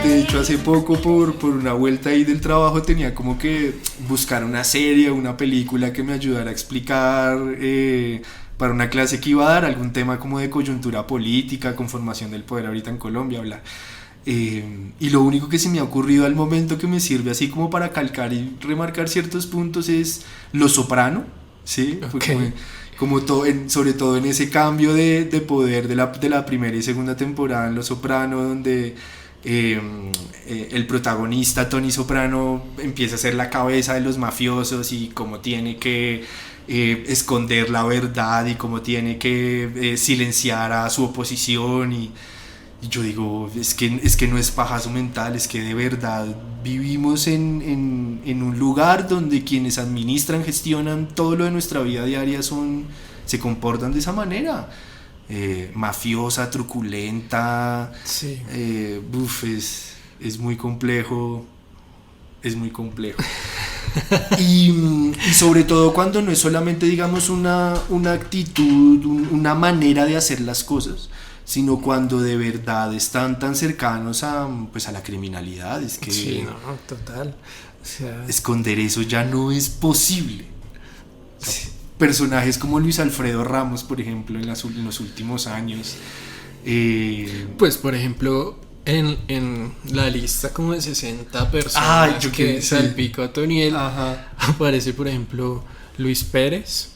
B: De hecho, hace poco por una vuelta ahí del trabajo tenía como que buscar una serie o una película que me ayudara a explicar para una clase que iba a dar algún tema como de coyuntura política, conformación del poder ahorita en Colombia, hablar. Y lo único que se me ha ocurrido al momento que me sirve así como para calcar y remarcar ciertos puntos es Los Soprano, ¿sí?
A: Okay.
B: Como todo, sobre todo en ese cambio de poder de la primera y segunda temporada en Los Soprano, donde el protagonista Tony Soprano empieza a ser la cabeza de los mafiosos y cómo tiene que esconder la verdad y cómo tiene que silenciar a su oposición y yo digo, es que no es pajazo mental, es que de verdad vivimos en un lugar donde quienes administran, gestionan todo lo de nuestra vida diaria se comportan de esa manera, mafiosa, truculenta,
A: sí.
B: Es muy complejo, y sobre todo cuando no es solamente, digamos, una actitud, una manera de hacer las cosas, sino cuando de verdad están tan cercanos a la criminalidad. Es que
A: sí, no, total. O sea,
B: esconder eso ya no es posible. Sí. Personajes como Luis Alfredo Ramos, por ejemplo, en los últimos años.
A: Pues, por ejemplo, en la lista como de 60 personas que salpicó a Toniel, aparece, por ejemplo, Luis Pérez.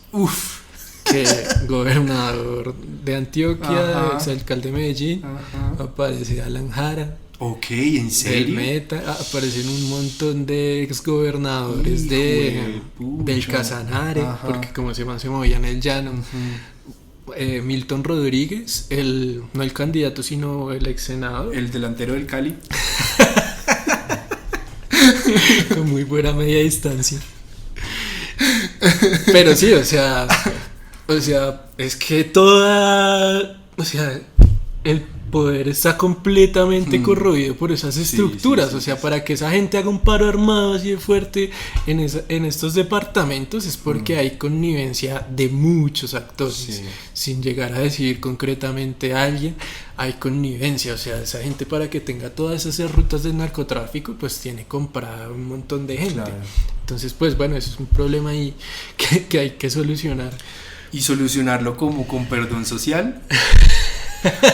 A: Que gobernador de Antioquia, exalcalde de Medellín, aparece Alan Jara.
B: Ok, ¿en serio?
A: Aparecen un montón de exgobernadores del Casanare, porque como se movía en el llano. Milton Rodríguez, no el candidato, sino el ex senador.
B: El delantero del Cali.
A: Con muy buena media distancia. Pero sí, o sea, es que el poder está completamente corroído por esas estructuras. O sea, para que esa gente haga un paro armado así de fuerte en estos departamentos es porque hay connivencia de muchos actores. Sin llegar a decir concretamente a alguien, hay connivencia. O sea, esa gente, para que tenga todas esas rutas del narcotráfico, pues tiene comprada un montón de gente. Claro. Entonces, pues bueno, eso es un problema ahí que hay que solucionar.
B: Y solucionarlo como con perdón social.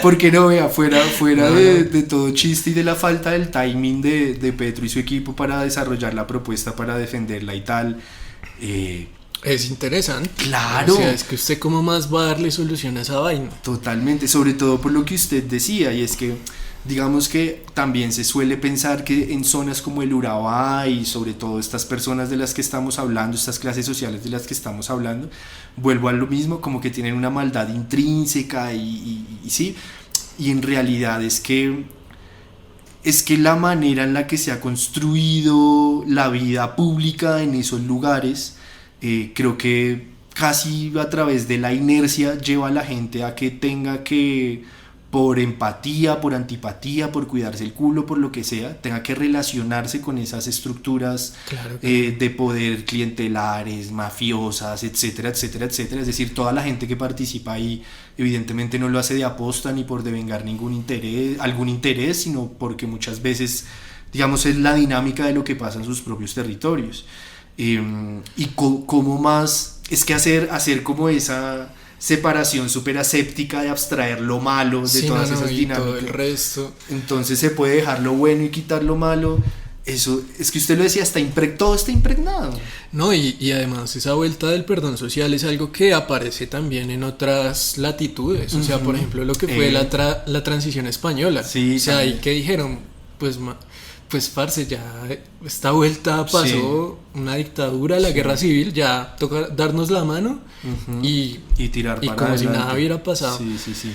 B: Porque no, vea, fuera de todo chiste y de la falta del timing de Petro y su equipo para desarrollar la propuesta, para defenderla y tal.
A: Es interesante.
B: Claro.
A: O sea, es que usted cómo más va a darle solución a esa vaina.
B: Totalmente, sobre todo por lo que usted decía, y es que digamos que también se suele pensar que en zonas como el Urabá y sobre todo estas personas de las que estamos hablando, estas clases sociales de las que estamos hablando, vuelvo a lo mismo, como que tienen una maldad intrínseca y sí, y en realidad es que la manera en la que se ha construido la vida pública en esos lugares, creo que casi a través de la inercia lleva a la gente a que tenga que por empatía, por antipatía, por cuidarse el culo, por lo que sea, tenga que relacionarse con esas estructuras de poder clientelares, mafiosas, etcétera, etcétera, etcétera. Es decir, toda la gente que participa ahí evidentemente no lo hace de aposta ni por devengar algún interés, sino porque muchas veces, digamos, es la dinámica de lo que pasa en sus propios territorios. Y como más, es que hacer como esa separación súper aséptica de abstraer lo malo de todas esas dinámicas,
A: todo el resto.
B: Entonces se puede dejar lo bueno y quitar lo malo. Eso es que usted lo decía, todo está impregnado.
A: No, y además esa vuelta del perdón social es algo que aparece también en otras latitudes. O sea, por ejemplo, lo que fue la transición española.
B: Sí,
A: o sea, ahí que dijeron, pues parce, ya esta vuelta pasó una dictadura, la guerra civil, ya toca darnos la mano y
B: tirar para
A: como
B: adelante.
A: Si nada hubiera pasado.
B: Sí.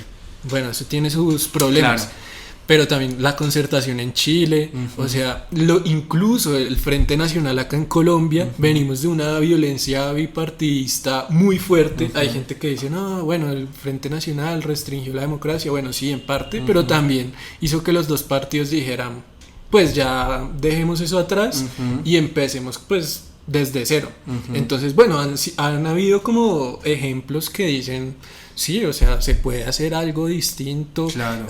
A: Bueno, eso tiene sus problemas.
B: Claro.
A: Pero también la concertación en Chile, o sea, incluso el Frente Nacional acá en Colombia, venimos de una violencia bipartidista muy fuerte. Hay gente que dice, no, bueno, el Frente Nacional restringió la democracia. Bueno, sí, en parte, pero también hizo que los dos partidos dijeran, pues ya dejemos eso atrás y empecemos pues desde cero. Entonces, bueno, han habido como ejemplos que dicen, sí, o sea, se puede hacer algo distinto.
B: Claro.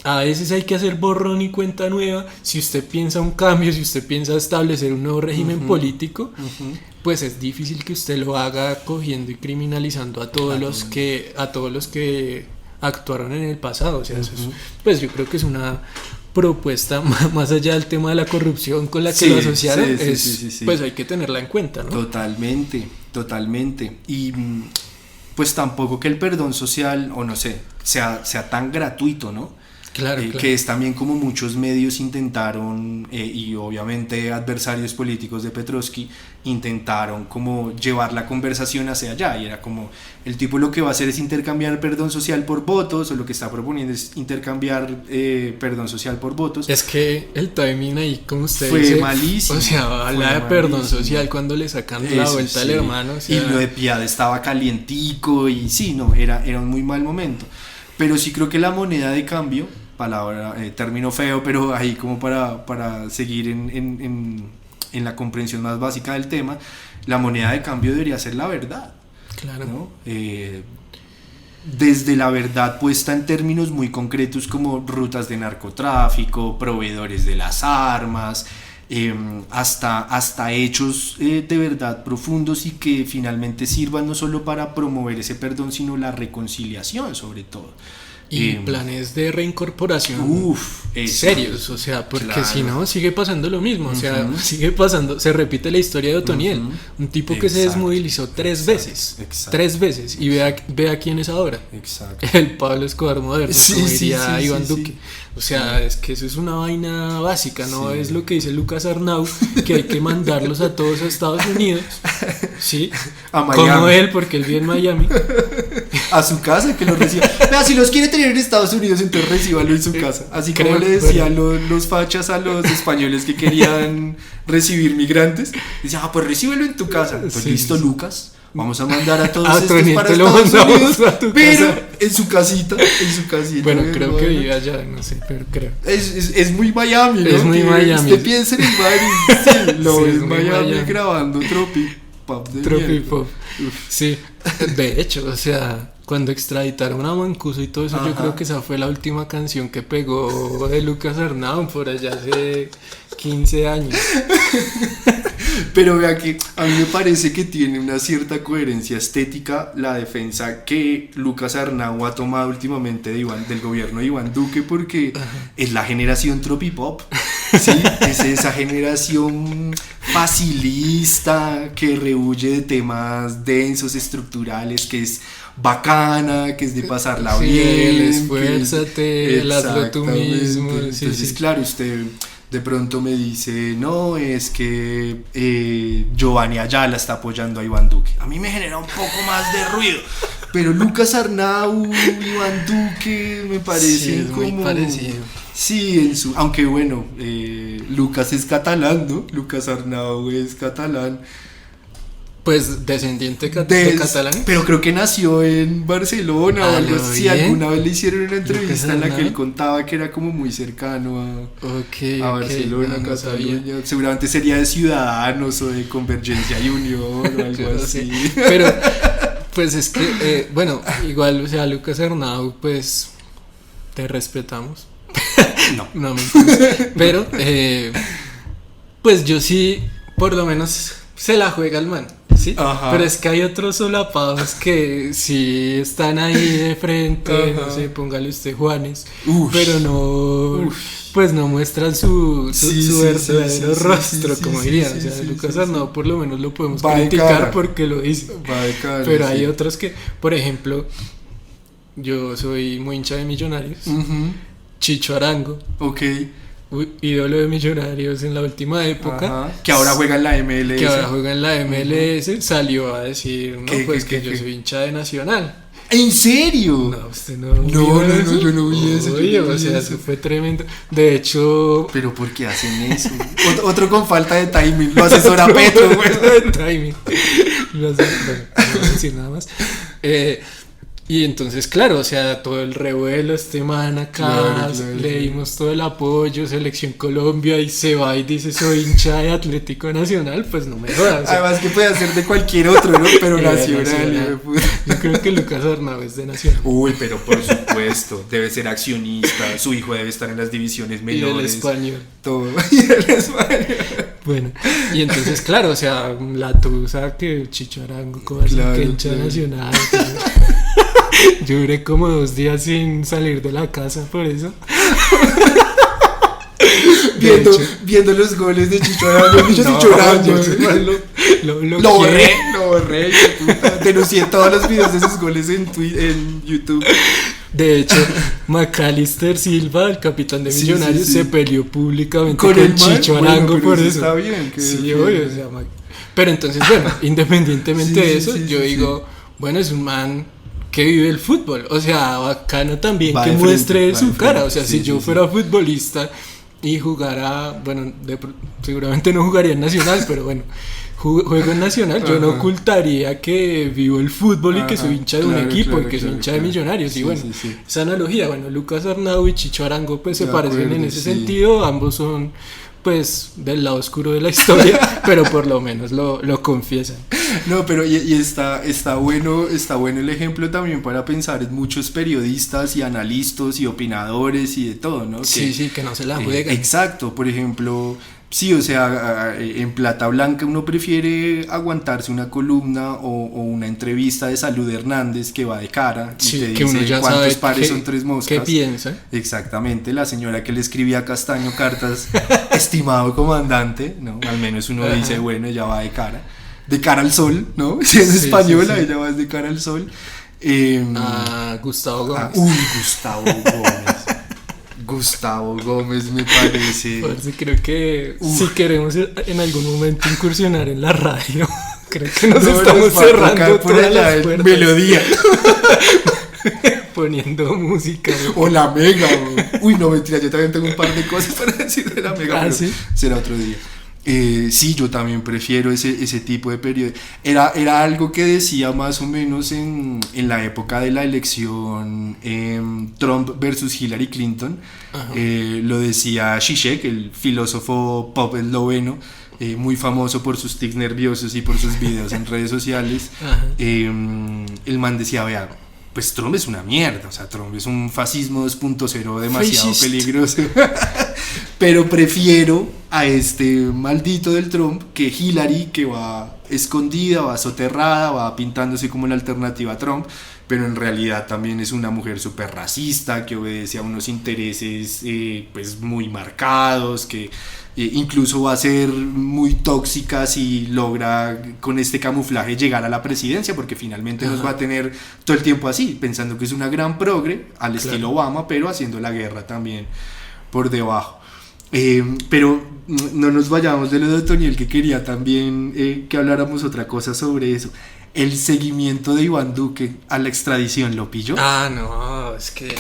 A: A veces hay que hacer borrón y cuenta nueva. Si usted piensa un cambio, si usted piensa establecer un nuevo régimen político, pues es difícil que usted lo haga cogiendo y criminalizando a todos los que actuaron en el pasado. O sea, eso es, pues yo creo que es una propuesta más allá del tema de la corrupción con la que lo asociaron, pues hay que tenerla en cuenta, ¿no?
B: Totalmente. Y pues tampoco que el perdón social, o no sé, sea tan gratuito, ¿no?
A: Claro.
B: Que es también como muchos medios intentaron, y obviamente adversarios políticos de Petrovsky intentaron como llevar la conversación hacia allá, y era como el tipo lo que va a hacer es intercambiar perdón social por votos, o lo que está proponiendo es intercambiar perdón social por votos.
A: Es que el timing ahí, como usted
B: fue
A: dice,
B: malísimo,
A: o sea, habla de perdón social cuando le sacan la vuelta al hermano, o sea,
B: y lo de Piedad estaba calientico, y sí, no, era un muy mal momento. Pero sí creo que la moneda de cambio, término feo, pero ahí como para seguir en la comprensión más básica del tema, la moneda de cambio debería ser la verdad.
A: Claro.
B: ¿No? Desde la verdad puesta en términos muy concretos como rutas de narcotráfico, proveedores de las armas, hasta hechos de verdad profundos y que finalmente sirvan no solo para promover ese perdón, sino la reconciliación sobre todo.
A: Y planes de reincorporación serios, o sea, porque si no sigue pasando lo mismo, o sea, sigue pasando, se repite la historia de Otoniel, un tipo que se desmovilizó tres veces, y vea quién es ahora. El Pablo Escobar moderno, como diría Iván Duque. O sea, es que eso es una vaina básica, ¿no? Es lo que dice Lucas Arnau, que hay que mandarlos a todos a Estados Unidos, ¿sí?
B: A Miami.
A: Como él, porque él vive en Miami.
B: A su casa, que lo reciba. Vea, si los quiere tener en Estados Unidos, entonces recíbalo en su casa. Así como le decían los fachas a los españoles que querían recibir migrantes. Decían, pues recíbelo en tu casa. Pues listo, Lucas. Vamos a mandar a todos estos para Estados Unidos, pero en su casita.
A: Bueno, creo que vive allá, no sé, pero creo.
B: Es muy Miami, ¿no?
A: Es muy Miami.
B: Usted piensa en el Miami, es Miami grabando Tropi Pop.
A: Sí, de hecho, o sea, cuando extraditaron a Mancuso y todo eso, yo creo que esa fue la última canción que pegó de Lucas Arnau por allá hace 15 años.
B: Pero vea que a mí me parece que tiene una cierta coherencia estética la defensa que Lucas Arnau ha tomado últimamente del gobierno de Iván Duque, porque es la generación tropipop, ¿sí? Es esa generación facilista que rehuye de temas densos, estructurales, que es bacana, que es de pasarla bien,
A: esfuérzate, hazlo tú mismo.
B: Entonces, claro, usted de pronto me dice, no, es que Giovanni Ayala está apoyando a Iván Duque. A mí me genera un poco más de ruido, pero Lucas Arnau, Iván Duque, me parece como
A: muy parecido.
B: Sí, aunque bueno, Lucas es catalán, ¿no? Lucas Arnau es catalán.
A: Pues descendiente de catalán.
B: Pero creo que nació en Barcelona o algo así.
A: Bien.
B: Alguna vez le hicieron una entrevista en la que él contaba que era como muy cercano a Barcelona,
A: no
B: Cataluña.
A: sabía.
B: Seguramente sería de Ciudadanos o de Convergencia y Unión o algo así.
A: Pero, pues es que, bueno, igual, o sea, Lucas Arnau, pues te respetamos. No me entiendes. Pero, pues yo sí, por lo menos se la juega el man. ¿Sí? Ajá. Pero es que hay otros solapados que sí están ahí de frente, ajá, no sé, póngale usted Juanes, pero no, pues no muestran su verdadero rostro, como dirían. O sea, Lucas Arnau por lo menos lo podemos criticar porque lo dice. Pero hay otros que, por ejemplo, yo soy muy hincha de Millonarios, Chicho Arango. Ídolo de Millonarios en la última época.
B: Ajá. Que ahora juega en la
A: MLS. Salió a decir, no, pues que yo soy hincha de Nacional.
B: ¿En serio?
A: No, usted no.
B: No, yo no vi eso.
A: Oye, o sea, eso fue tremendo. De hecho.
B: ¿Pero por qué hacen eso? Otro con falta de timing. Lo asesora Petro, güey.
A: De timing. No voy a decir nada más. Y entonces, claro, o sea, todo el revuelo, este man acá, le dimos todo el apoyo, Selección Colombia, y se va y dice, soy hincha de Atlético Nacional, pues no me jodas. O sea,
B: además que puede hacer de cualquier otro, ¿no? Pero Nacional.
A: Yo creo que Lucas Arnau es de Nacional.
B: Uy, pero por supuesto, debe ser accionista, su hijo debe estar en las divisiones menores.
A: Y el español.
B: Todo, y el español.
A: Bueno, y entonces, claro, o sea, la tusa que Chicho Arango, como así, que hincha Nacional. Yo duré como 2 días sin salir de la casa por eso.
B: Viendo los goles de Chicho Arango. Lo borré. Denuncié todos los videos de esos goles en YouTube.
A: De hecho, Macalister Silva, el capitán de Millonarios, se peleó públicamente con el Chicho Arango por eso.
B: Está bien.
A: Sí, obvio, o sea, pero entonces, bueno, independientemente de eso, yo digo, bueno, es un man que vive el fútbol, o sea, bacano también que muestre su cara, o sea, si yo fuera futbolista y jugara, bueno, seguramente no jugaría en Nacional, pero bueno, juego en Nacional, yo no ocultaría que vivo el fútbol y que soy hincha de un equipo y que soy hincha de Millonarios, y bueno, esa analogía, bueno, Lucas Arnau y Chicho Arango pues se parecen en ese sentido, ambos son pues del lado oscuro de la historia, pero por lo menos lo confiesan.
B: No, pero y está bueno el ejemplo también para pensar en muchos periodistas y analistas y opinadores y de todo, ¿no?
A: Que no se la juegan.
B: Exacto, por ejemplo, sí, o sea, en Plata Blanca uno prefiere aguantarse una columna o una entrevista de Salud Hernández que va de cara y te
A: que
B: dice
A: uno ya
B: cuántos
A: sabe
B: pares son 3 moscas.
A: ¿Qué piensa?
B: Exactamente, la señora que le escribía a Castaño cartas, estimado comandante, ¿no? Al menos uno dice, bueno, ella va de cara al sol, ¿no? Si es española, ella va de cara al sol.
A: Gustavo Gómez.
B: Gustavo Gómez me parece.
A: Pues creo que si queremos en algún momento incursionar en la radio, creo que nos estamos cerrando todas las puertas.
B: Melodía.
A: Poniendo música.
B: O la Mega. Uy, no, mentira, yo también tengo un par de cosas para decir de la Mega. Pero
A: ¿sí?
B: Será otro día. Sí, yo también prefiero ese tipo de periódico. Era algo que decía más o menos en la época de la elección Trump versus Hillary Clinton. Lo decía Zizek, el filósofo pop esloveno, muy famoso por sus tics nerviosos y por sus videos en redes sociales. El man decía, vea, pues Trump es una mierda, o sea, Trump es un fascismo 2.0 demasiado peligroso. Pero prefiero a este maldito del Trump que Hillary, que va escondida, va soterrada, va pintándose como la alternativa a Trump, pero en realidad también es una mujer súper racista, que obedece a unos intereses pues muy marcados, que incluso va a ser muy tóxica si logra con este camuflaje llegar a la presidencia, porque finalmente nos va a tener todo el tiempo así, pensando que es una gran progre al estilo Obama, pero haciendo la guerra también por debajo. Pero no nos vayamos de lo de Otoniel, que quería también que habláramos otra cosa sobre eso. El seguimiento de Iván Duque a la extradición, ¿lo pilló?
A: No, es que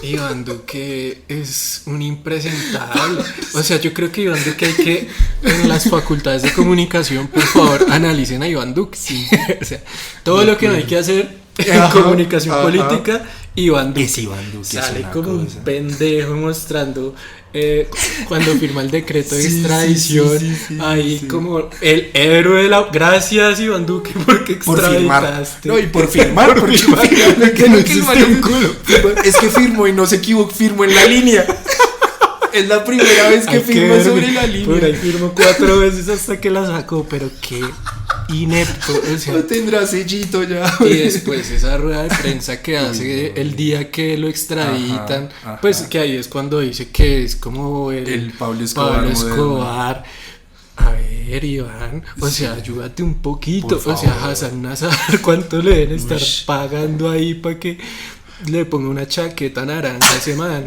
A: Iván Duque es un impresentable. O sea, yo creo que Iván Duque hay que, en las facultades de comunicación, por favor, analicen a Iván Duque. Sí. O sea, todo lo que no hay que hacer en comunicación política, Iván Duque.
B: Es Iván Duque.
A: Sale como un pendejo mostrando cuando firma el decreto de extradición. Ahí como el héroe de la... Gracias, Iván Duque, porque extraditaste.
B: No, y por firmar, porque que no existe un culo. Es que firmó y no se equivocó, firmó en la línea. Es la primera vez que firma sobre la línea.
A: Por ahí firmó 4 veces hasta que la sacó, pero qué inepto. O sea,
B: no tendrá sellito ya.
A: Y después esa rueda de prensa que hace el día que lo extraditan, pues que ahí es cuando dice que es como el
B: Pablo Escobar.
A: A ver, Iván, o sea, ayúdate un poquito. O sea, Hassan Nazar, ¿cuánto le deben estar pagando ahí para que le ponga una chaqueta naranja a ese man?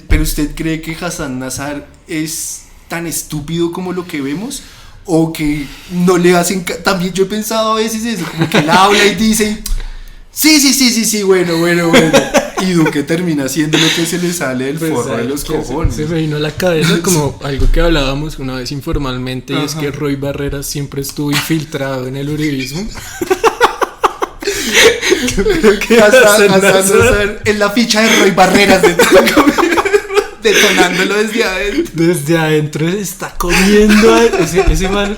B: ¿Pero usted cree que Hassan Nazar es tan estúpido como lo que vemos? ¿O que no le hacen también yo he pensado a veces eso, como que él habla y dice sí, bueno, y Duque termina haciendo lo que se le sale del forro de los cojones.
A: Se me vino a la cabeza como algo que hablábamos una vez informalmente, y es que Roy Barreras siempre estuvo infiltrado en el uribismo.
B: Creo que hasta en la ficha de Roy Barreras detonándolo desde adentro.
A: Desde adentro se está comiendo ese man.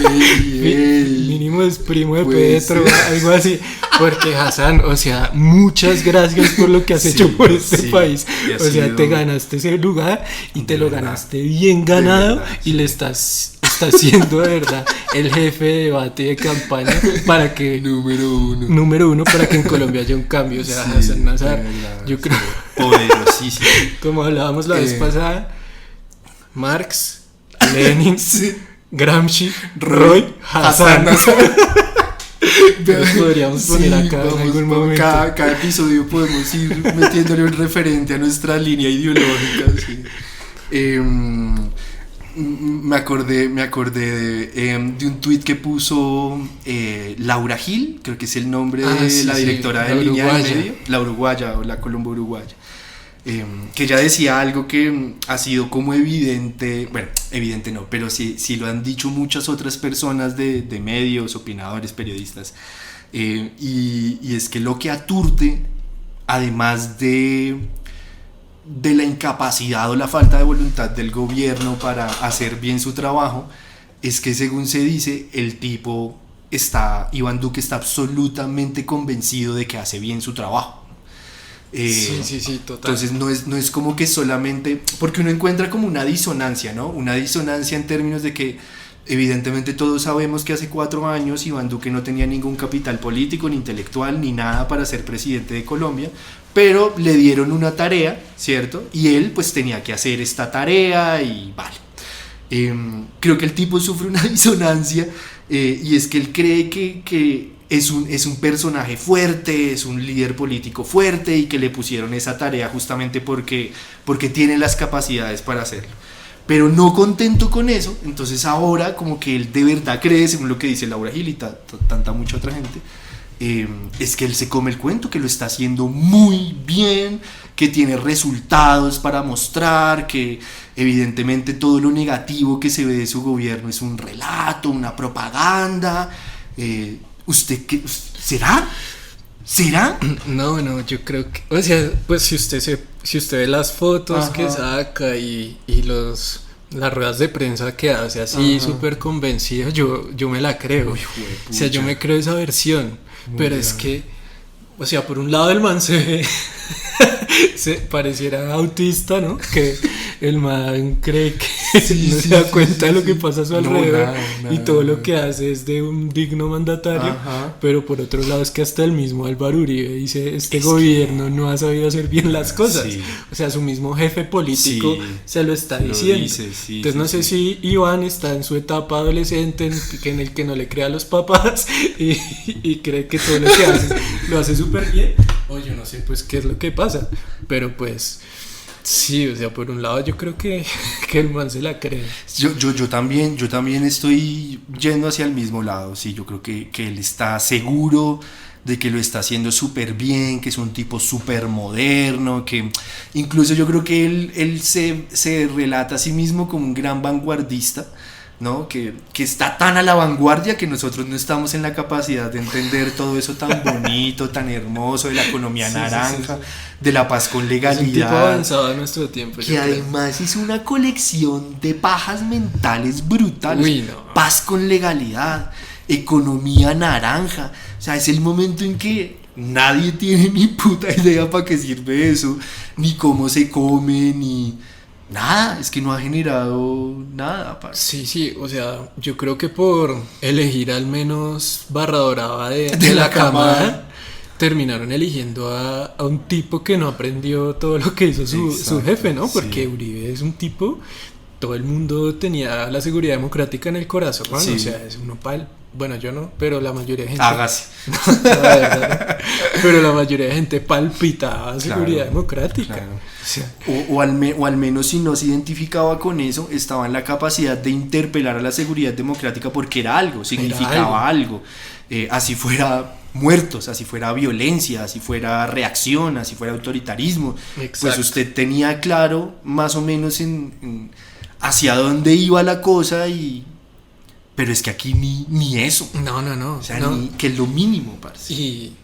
A: Mínimo es primo de Petro, algo así. Porque Hassan, o sea, muchas gracias por lo que has hecho por este país. O sea, te ganaste ese lugar y te lo ganaste bien ganado, y le estás siendo de verdad el jefe de debate y de campaña para que número uno para que en Colombia haya un cambio. O sea, Hassan Nazar, yo creo
B: poderosísimo.
A: Como hablábamos la vez pasada, Marx, Lenin, Gramsci, Roy, Hassan Nazar. Nos podríamos poner acá en algún momento.
B: Cada episodio podemos ir metiéndole un referente a nuestra línea ideológica. Me acordé de un tuit que puso Laura Gil, creo que es el nombre de la directora de Línea del Medio, la uruguaya o la colombo-uruguaya, que ella decía algo que ha sido como evidente, bueno, evidente no, pero sí lo han dicho muchas otras personas de medios, opinadores, periodistas, y es que lo que aturde, además de la incapacidad o la falta de voluntad del gobierno para hacer bien su trabajo, es que, según se dice, Iván Duque está absolutamente convencido de que hace bien su trabajo.
A: Sí, total.
B: Entonces no es como que solamente, porque uno encuentra como una disonancia, ¿no? Una disonancia en términos de que evidentemente todos sabemos que hace 4 años Iván Duque no tenía ningún capital político, ni intelectual, ni nada para ser presidente de Colombia, pero le dieron una tarea, ¿cierto? Y él pues tenía que hacer esta tarea y vale. Creo que el tipo sufre una disonancia, y es que él cree que es un personaje fuerte, es un líder político fuerte, y que le pusieron esa tarea justamente porque tiene las capacidades para hacerlo. Pero no contento con eso, entonces ahora como que él de verdad cree, según lo que dice Laura Gil y tanta mucha otra gente, es que él se come el cuento, que lo está haciendo muy bien, que tiene resultados para mostrar, que evidentemente todo lo negativo que se ve de su gobierno es un relato, una propaganda. ¿Usted qué? ¿Será?
A: No, yo creo que, o sea, pues si usted ve las fotos que saca y las ruedas de prensa que hace así súper convencido, yo me la creo. O sea, yo me creo esa versión. Pero es que, o sea, por un lado el man se pareciera autista, ¿no? Que el man cree que no se da cuenta de lo que pasa a su alrededor, y todo lo que hace es de un digno mandatario. Pero por otro lado es que hasta el mismo Álvaro Uribe dice, gobierno no ha sabido hacer bien las cosas. O sea, su mismo jefe político se lo está diciendo. Entonces no sé si Iván está en su etapa adolescente en el que no le cree a los papás y cree que todo lo que hace lo hace súper bien, o yo no sé pues qué es lo que pasa, pero pues Sí, o sea, por un lado yo creo que el man se la cree.
B: Yo también estoy yendo hacia el mismo lado, sí, yo creo que él está seguro de que lo está haciendo súper bien, que es un tipo súper moderno, que incluso yo creo que él se relata a sí mismo como un gran vanguardista, ¿no? Que está tan a la vanguardia que nosotros no estamos en la capacidad de entender todo eso tan bonito, tan hermoso, de la economía naranja, de la paz con legalidad. Es un tipo
A: avanzado de nuestro tiempo.
B: Que además es una colección de pajas mentales brutales.
A: Uy, no.
B: Paz con legalidad, economía naranja. O sea, es el momento en que nadie tiene ni puta idea para qué sirve eso, ni cómo se come, ni nada. Es que no ha generado nada.
A: Sí, o sea, yo creo que por elegir al menos barra dorada de la camada, terminaron eligiendo a un tipo que no aprendió todo lo que hizo su jefe, ¿no? Porque sí. Uribe es un tipo, todo el mundo tenía la seguridad democrática en el corazón, ¿no? Sí. O sea, es uno bueno, yo no, pero la mayoría de gente...
B: Hágase.
A: No, la verdad, no. Pero la mayoría de gente palpitaba seguridad democrática.
B: Claro. O sea, o al menos si no se identificaba con eso, estaba en la capacidad de interpelar a la seguridad democrática porque era algo, significaba algo. Así fuera muertos, así fuera violencia, así fuera reacción, así fuera autoritarismo. Exacto. Pues usted tenía claro más o menos hacia dónde iba la cosa pero es que aquí ni eso.
A: No.
B: O sea, que es lo mínimo, parce.
A: Y,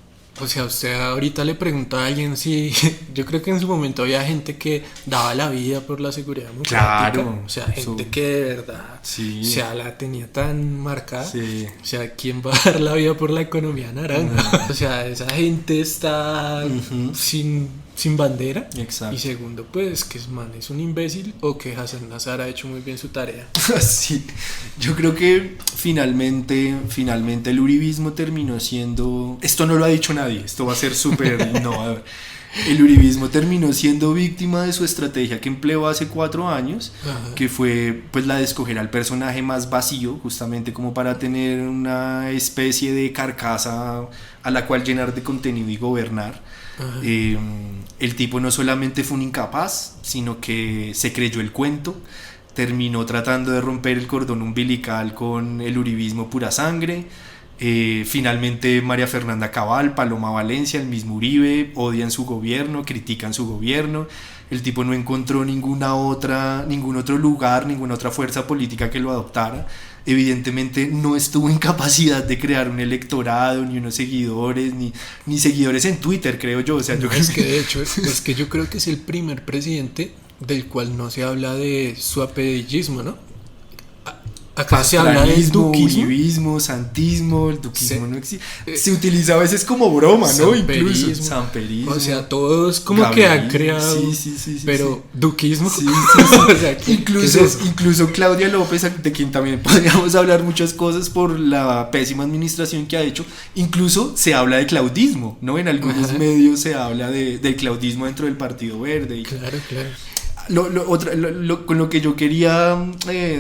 A: o sea, usted ahorita le pregunta a alguien si... Yo creo que en su momento había gente que daba la vida por la seguridad democrática.
B: Claro.
A: O sea, gente que de verdad...
B: Sí.
A: O sea, la tenía tan marcada.
B: Sí.
A: O sea, ¿quién va a dar la vida por la economía naranja? O sea, esa gente está sin bandera.
B: Exacto.
A: Y segundo, pues, que es un imbécil o que Hassan Nazar ha hecho muy bien su tarea.
B: Sí, yo creo que finalmente el uribismo terminó siendo... Esto no lo ha dicho nadie, esto va a ser súper innovador. El uribismo terminó siendo víctima de su estrategia que empleó hace 4 años, ajá, que fue pues la de escoger al personaje más vacío, justamente como para tener una especie de carcasa a la cual llenar de contenido y gobernar. El tipo no solamente fue un incapaz, sino que se creyó el cuento, terminó tratando de romper el cordón umbilical con el uribismo pura sangre. Finalmente María Fernanda Cabal, Paloma Valencia, el mismo Uribe odian su gobierno, critican su gobierno. El tipo no encontró ningún otro lugar, ninguna otra fuerza política que lo adoptara. Evidentemente no estuvo en capacidad de crear un electorado, ni unos seguidores, ni seguidores en Twitter, creo yo. O sea, yo
A: creo que de hecho es que yo creo que es el primer presidente del cual no se habla de su apellicismo, ¿no? Acá se habla del duquismo,
B: uribismo, santismo. El duquismo no existe. Se utiliza a veces como broma, ¿no? Incluso samperismo.
A: O sea, todos como Gabriel, que han creado.
B: Sí,
A: pero duquismo.
B: Sí. O sea, incluso Claudia López, de quien también podríamos hablar muchas cosas por la pésima administración que ha hecho. Incluso se habla de claudismo, ¿no? En algunos medios se habla del claudismo dentro del Partido Verde.
A: Claro.
B: Con lo que yo quería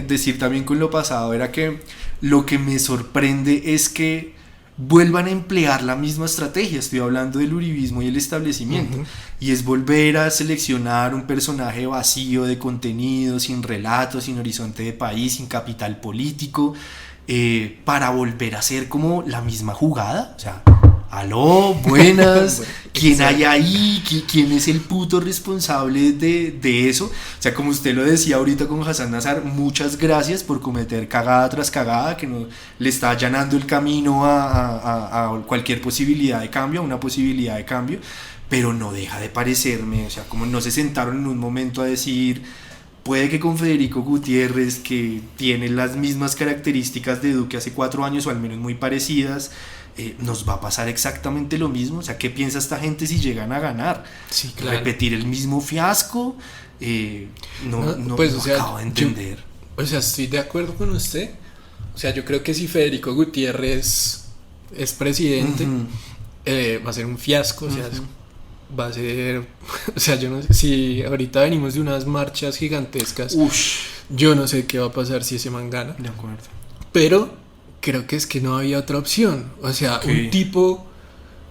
B: decir también con lo pasado era que lo que me sorprende es que vuelvan a emplear la misma estrategia. Estoy hablando del uribismo y el establecimiento, y es volver a seleccionar un personaje vacío de contenido, sin relato, sin horizonte de país, sin capital político, para volver a hacer como la misma jugada. O sea, aló, buenas, ¿quién hay ahí? ¿Quién es el puto responsable de eso? O sea, como usted lo decía ahorita con Hassan Nazar, muchas gracias por cometer cagada tras cagada, que no le está allanando el camino a cualquier posibilidad de cambio, a una posibilidad de cambio, pero no deja de parecerme, o sea, como no se sentaron en un momento a decir... Puede que con Federico Gutiérrez, que tiene las mismas características de Duque hace 4 años, o al menos muy parecidas, nos va a pasar exactamente lo mismo. O sea, ¿qué piensa esta gente si llegan a ganar?
A: Sí, claro.
B: ¿Repetir el mismo fiasco? No acabo de entender.
A: Estoy de acuerdo con usted. O sea, yo creo que si Federico Gutiérrez es presidente, va a ser un fiasco. O sea, va a ser, o sea, yo no sé, si ahorita venimos de unas marchas gigantescas, yo no sé qué va a pasar si ese man gana.
B: De acuerdo.
A: Pero creo que es que no había otra opción. O sea, un tipo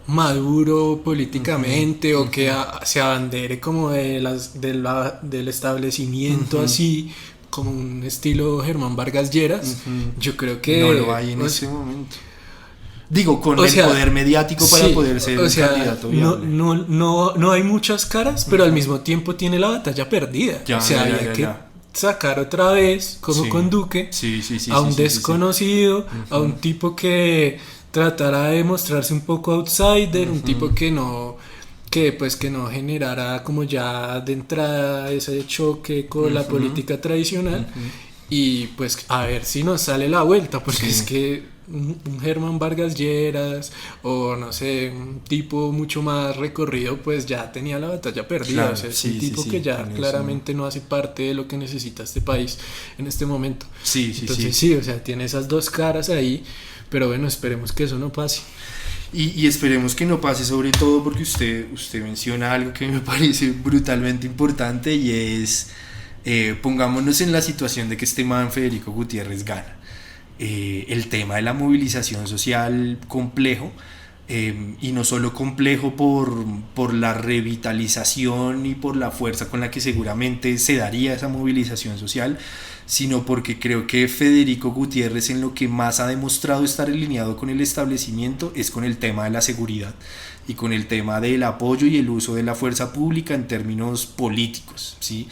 A: maduro políticamente, o que se abandere como del establecimiento, así como un estilo Germán Vargas Lleras. Yo creo que
B: no lo hay en ese momento. Digo, con el poder mediático para poder ser un candidato viable.
A: No hay muchas caras, pero al mismo tiempo tiene la batalla perdida. Había que sacar otra vez, como con Duque, a un desconocido, a un tipo que tratara de mostrarse un poco outsider, un tipo que no generara como ya de entrada ese choque con la política tradicional, y pues a ver si nos sale la vuelta, porque es que un Germán Vargas Lleras, o no sé, un tipo mucho más recorrido, pues ya tenía la batalla perdida. Claro, o sea, es un tipo que ya claramente no hace parte de lo que necesita este país en este momento. Entonces o sea, tiene esas dos caras ahí, pero bueno, esperemos que eso no pase.
B: Y esperemos que no pase, sobre todo porque usted menciona algo que me parece brutalmente importante, y es, pongámonos en la situación de que este man Federico Gutiérrez gana. El tema de la movilización social complejo, y no solo complejo por la revitalización y por la fuerza con la que seguramente se daría esa movilización social, sino porque creo que Federico Gutiérrez en lo que más ha demostrado estar alineado con el establecimiento es con el tema de la seguridad y con el tema del apoyo y el uso de la fuerza pública en términos políticos, ¿sí?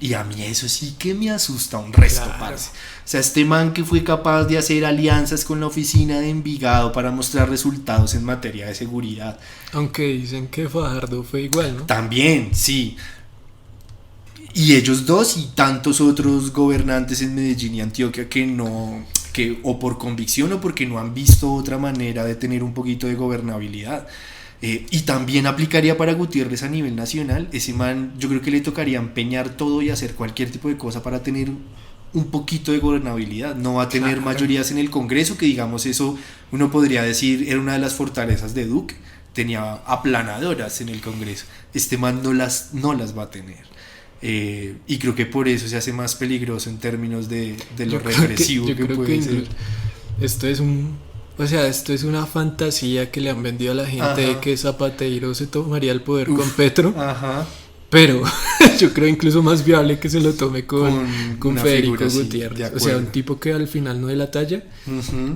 B: Y a mí eso sí que me asusta un resto, parce. O sea, este man que fue capaz de hacer alianzas con la oficina de Envigado para mostrar resultados en materia de seguridad.
A: Aunque dicen que Fajardo fue igual, ¿no?
B: También, sí. Y ellos dos y tantos otros gobernantes en Medellín y Antioquia que o por convicción o porque no han visto otra manera de tener un poquito de gobernabilidad. Y también aplicaría para Gutiérrez a nivel nacional. Ese man, yo creo que le tocaría empeñar todo y hacer cualquier tipo de cosa para tener un poquito de gobernabilidad. No va a tener mayorías en el Congreso, que digamos eso uno podría decir era una de las fortalezas de Duque. Tenía aplanadoras en el Congreso. Este man no las va a tener. Y creo que por eso se hace más peligroso en términos de lo regresivo que puede ser.
A: Esto es una fantasía que le han vendido a la gente, de que Zapatero se tomaría el poder con Petro. Pero yo creo incluso más viable que se lo tome con Federico Gutiérrez. O sea, un tipo que al final no dé la talla,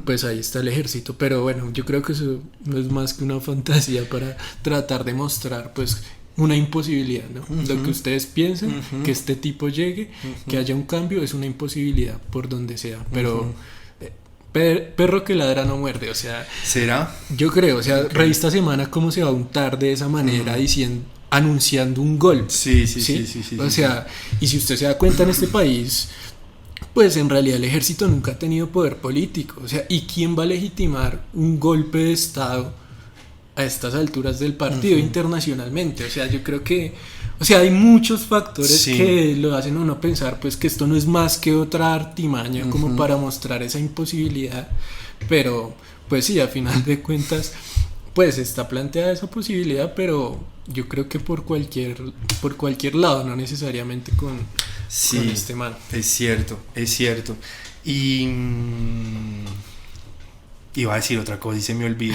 A: pues ahí está el ejército. Pero bueno, yo creo que eso no es más que una fantasía para tratar de mostrar, pues, una imposibilidad, ¿no? Lo que ustedes piensen, que este tipo llegue, que haya un cambio, es una imposibilidad por donde sea. Pero perro que ladra no muerde, o sea...
B: ¿Será?
A: Yo creo, o sea, revista Semana cómo se va a untar de esa manera anunciando un golpe.
B: Sí.
A: O sea, y si usted se da cuenta en este país, pues en realidad el ejército nunca ha tenido poder político. O sea, ¿y quién va a legitimar un golpe de Estado a estas alturas del partido internacionalmente? O sea, yo creo que, o sea, hay muchos factores que lo hacen a uno pensar, pues, que esto no es más que otra artimaña como para mostrar esa imposibilidad. Pero pues sí, a final de cuentas, pues está planteada esa posibilidad, pero yo creo que por cualquier lado, no necesariamente con este man.
B: Es cierto. Y iba a decir otra cosa y se me olvidó.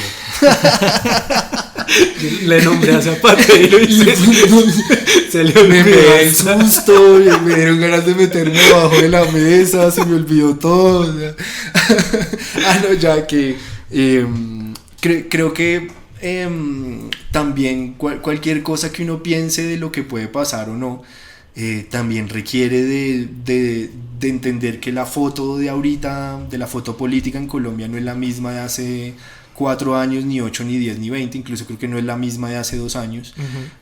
A: Le nombré a Zapatero y se le olvidó.
B: Me susto, me dieron ganas de meterme debajo de la mesa, se me olvidó todo. O sea. No, ya que creo que también cualquier cosa que uno piense de lo que puede pasar o no, también requiere de entender que la foto de ahorita, de la foto política en Colombia, no es la misma de hace 4 años, ni 8, ni 10, ni 20, incluso creo que no es la misma de hace 2 años.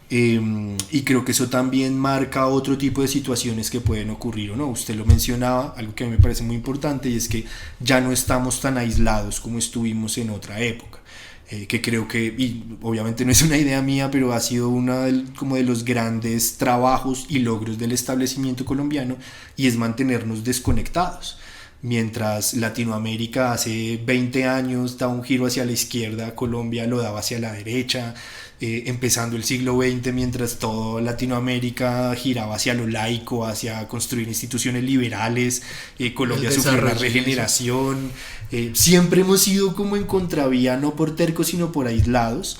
B: Y creo que eso también marca otro tipo de situaciones que pueden ocurrir o no. Usted lo mencionaba, algo que a mí me parece muy importante, y es que ya no estamos tan aislados como estuvimos en otra época. Que creo que, y obviamente no es una idea mía, pero ha sido como de los grandes trabajos y logros del establecimiento colombiano, y es mantenernos desconectados. Mientras Latinoamérica hace 20 años daba un giro hacia la izquierda, Colombia lo daba hacia la derecha, empezando el siglo XX, mientras toda Latinoamérica giraba hacia lo laico, hacia construir instituciones liberales, Colombia sufrió la regeneración, siempre hemos ido como en contravía, no por tercos sino por aislados,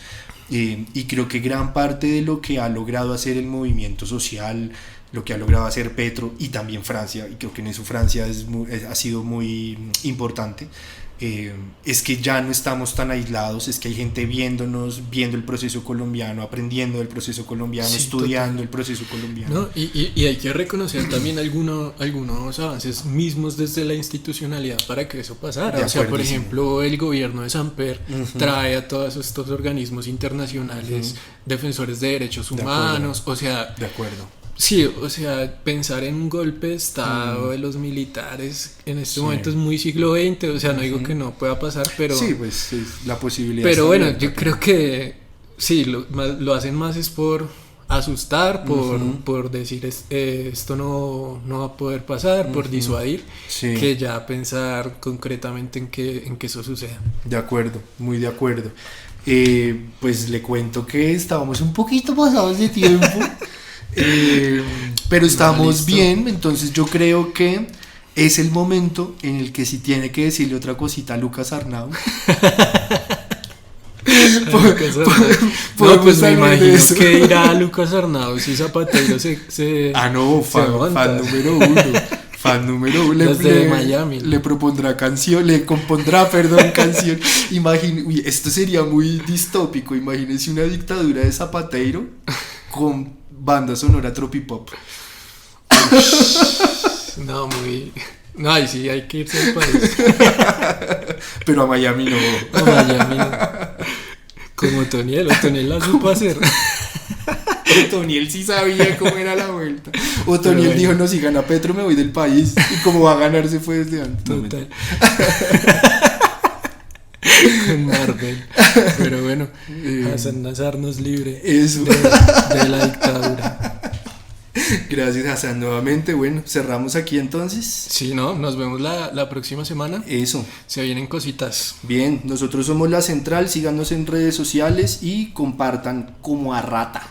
B: y creo que gran parte de lo que ha logrado hacer el movimiento social, lo que ha logrado hacer Petro y también Francia, y creo que en eso Francia ha sido muy importante, es que ya no estamos tan aislados, es que hay gente viéndonos, viendo el proceso colombiano, aprendiendo del proceso colombiano, sí, estudiando el proceso colombiano.
A: ¿No? Y hay que reconocer también algunos avances mismos desde la institucionalidad para que eso pasara. O sea, por ejemplo, el gobierno de Samper trae a todos estos organismos internacionales, defensores de derechos humanos, o sea...
B: De acuerdo.
A: Sí, o sea, pensar en un golpe de estado de los militares en este momento es muy siglo XX, o sea, no digo que no pueda pasar, pero...
B: Sí, pues sí, la posibilidad.
A: Pero bueno, yo creo que sí, lo hacen más es por asustar, por decir esto no va a poder pasar, por disuadir, que ya pensar concretamente en que eso suceda.
B: De acuerdo, muy de acuerdo. Pues le cuento que estábamos un poquito pasados de tiempo. Pero estamos bien, entonces yo creo que es el momento en el que si tiene que decirle otra cosita a Lucas Arnau.
A: Pues me imagino que irá a Lucas Arnau si Zapatero se
B: fan número uno. Fan número uno.
A: De Miami.
B: Le compondrá canción. Uy, esto sería muy distópico. Imagínense una dictadura de Zapatero con banda sonora tropipop.
A: No, ay, sí, hay que irse al país.
B: Pero a Miami no.
A: A Miami no. Como Otoniel la supo hacer.
B: Otoniel sí sabía cómo era la vuelta. Otoniel dijo, no, si gana Petro me voy del país. Y como va a ganar se fue desde antes.
A: Total. Con Marvel. Pero bueno, Hassan Nazar nos libre de la dictadura.
B: Gracias, Hassan, nuevamente. Bueno, cerramos aquí entonces.
A: Sí, no, nos vemos la próxima semana.
B: Eso.
A: Se vienen cositas.
B: Bien, nosotros somos La Central, síganos en redes sociales y compartan como a rata.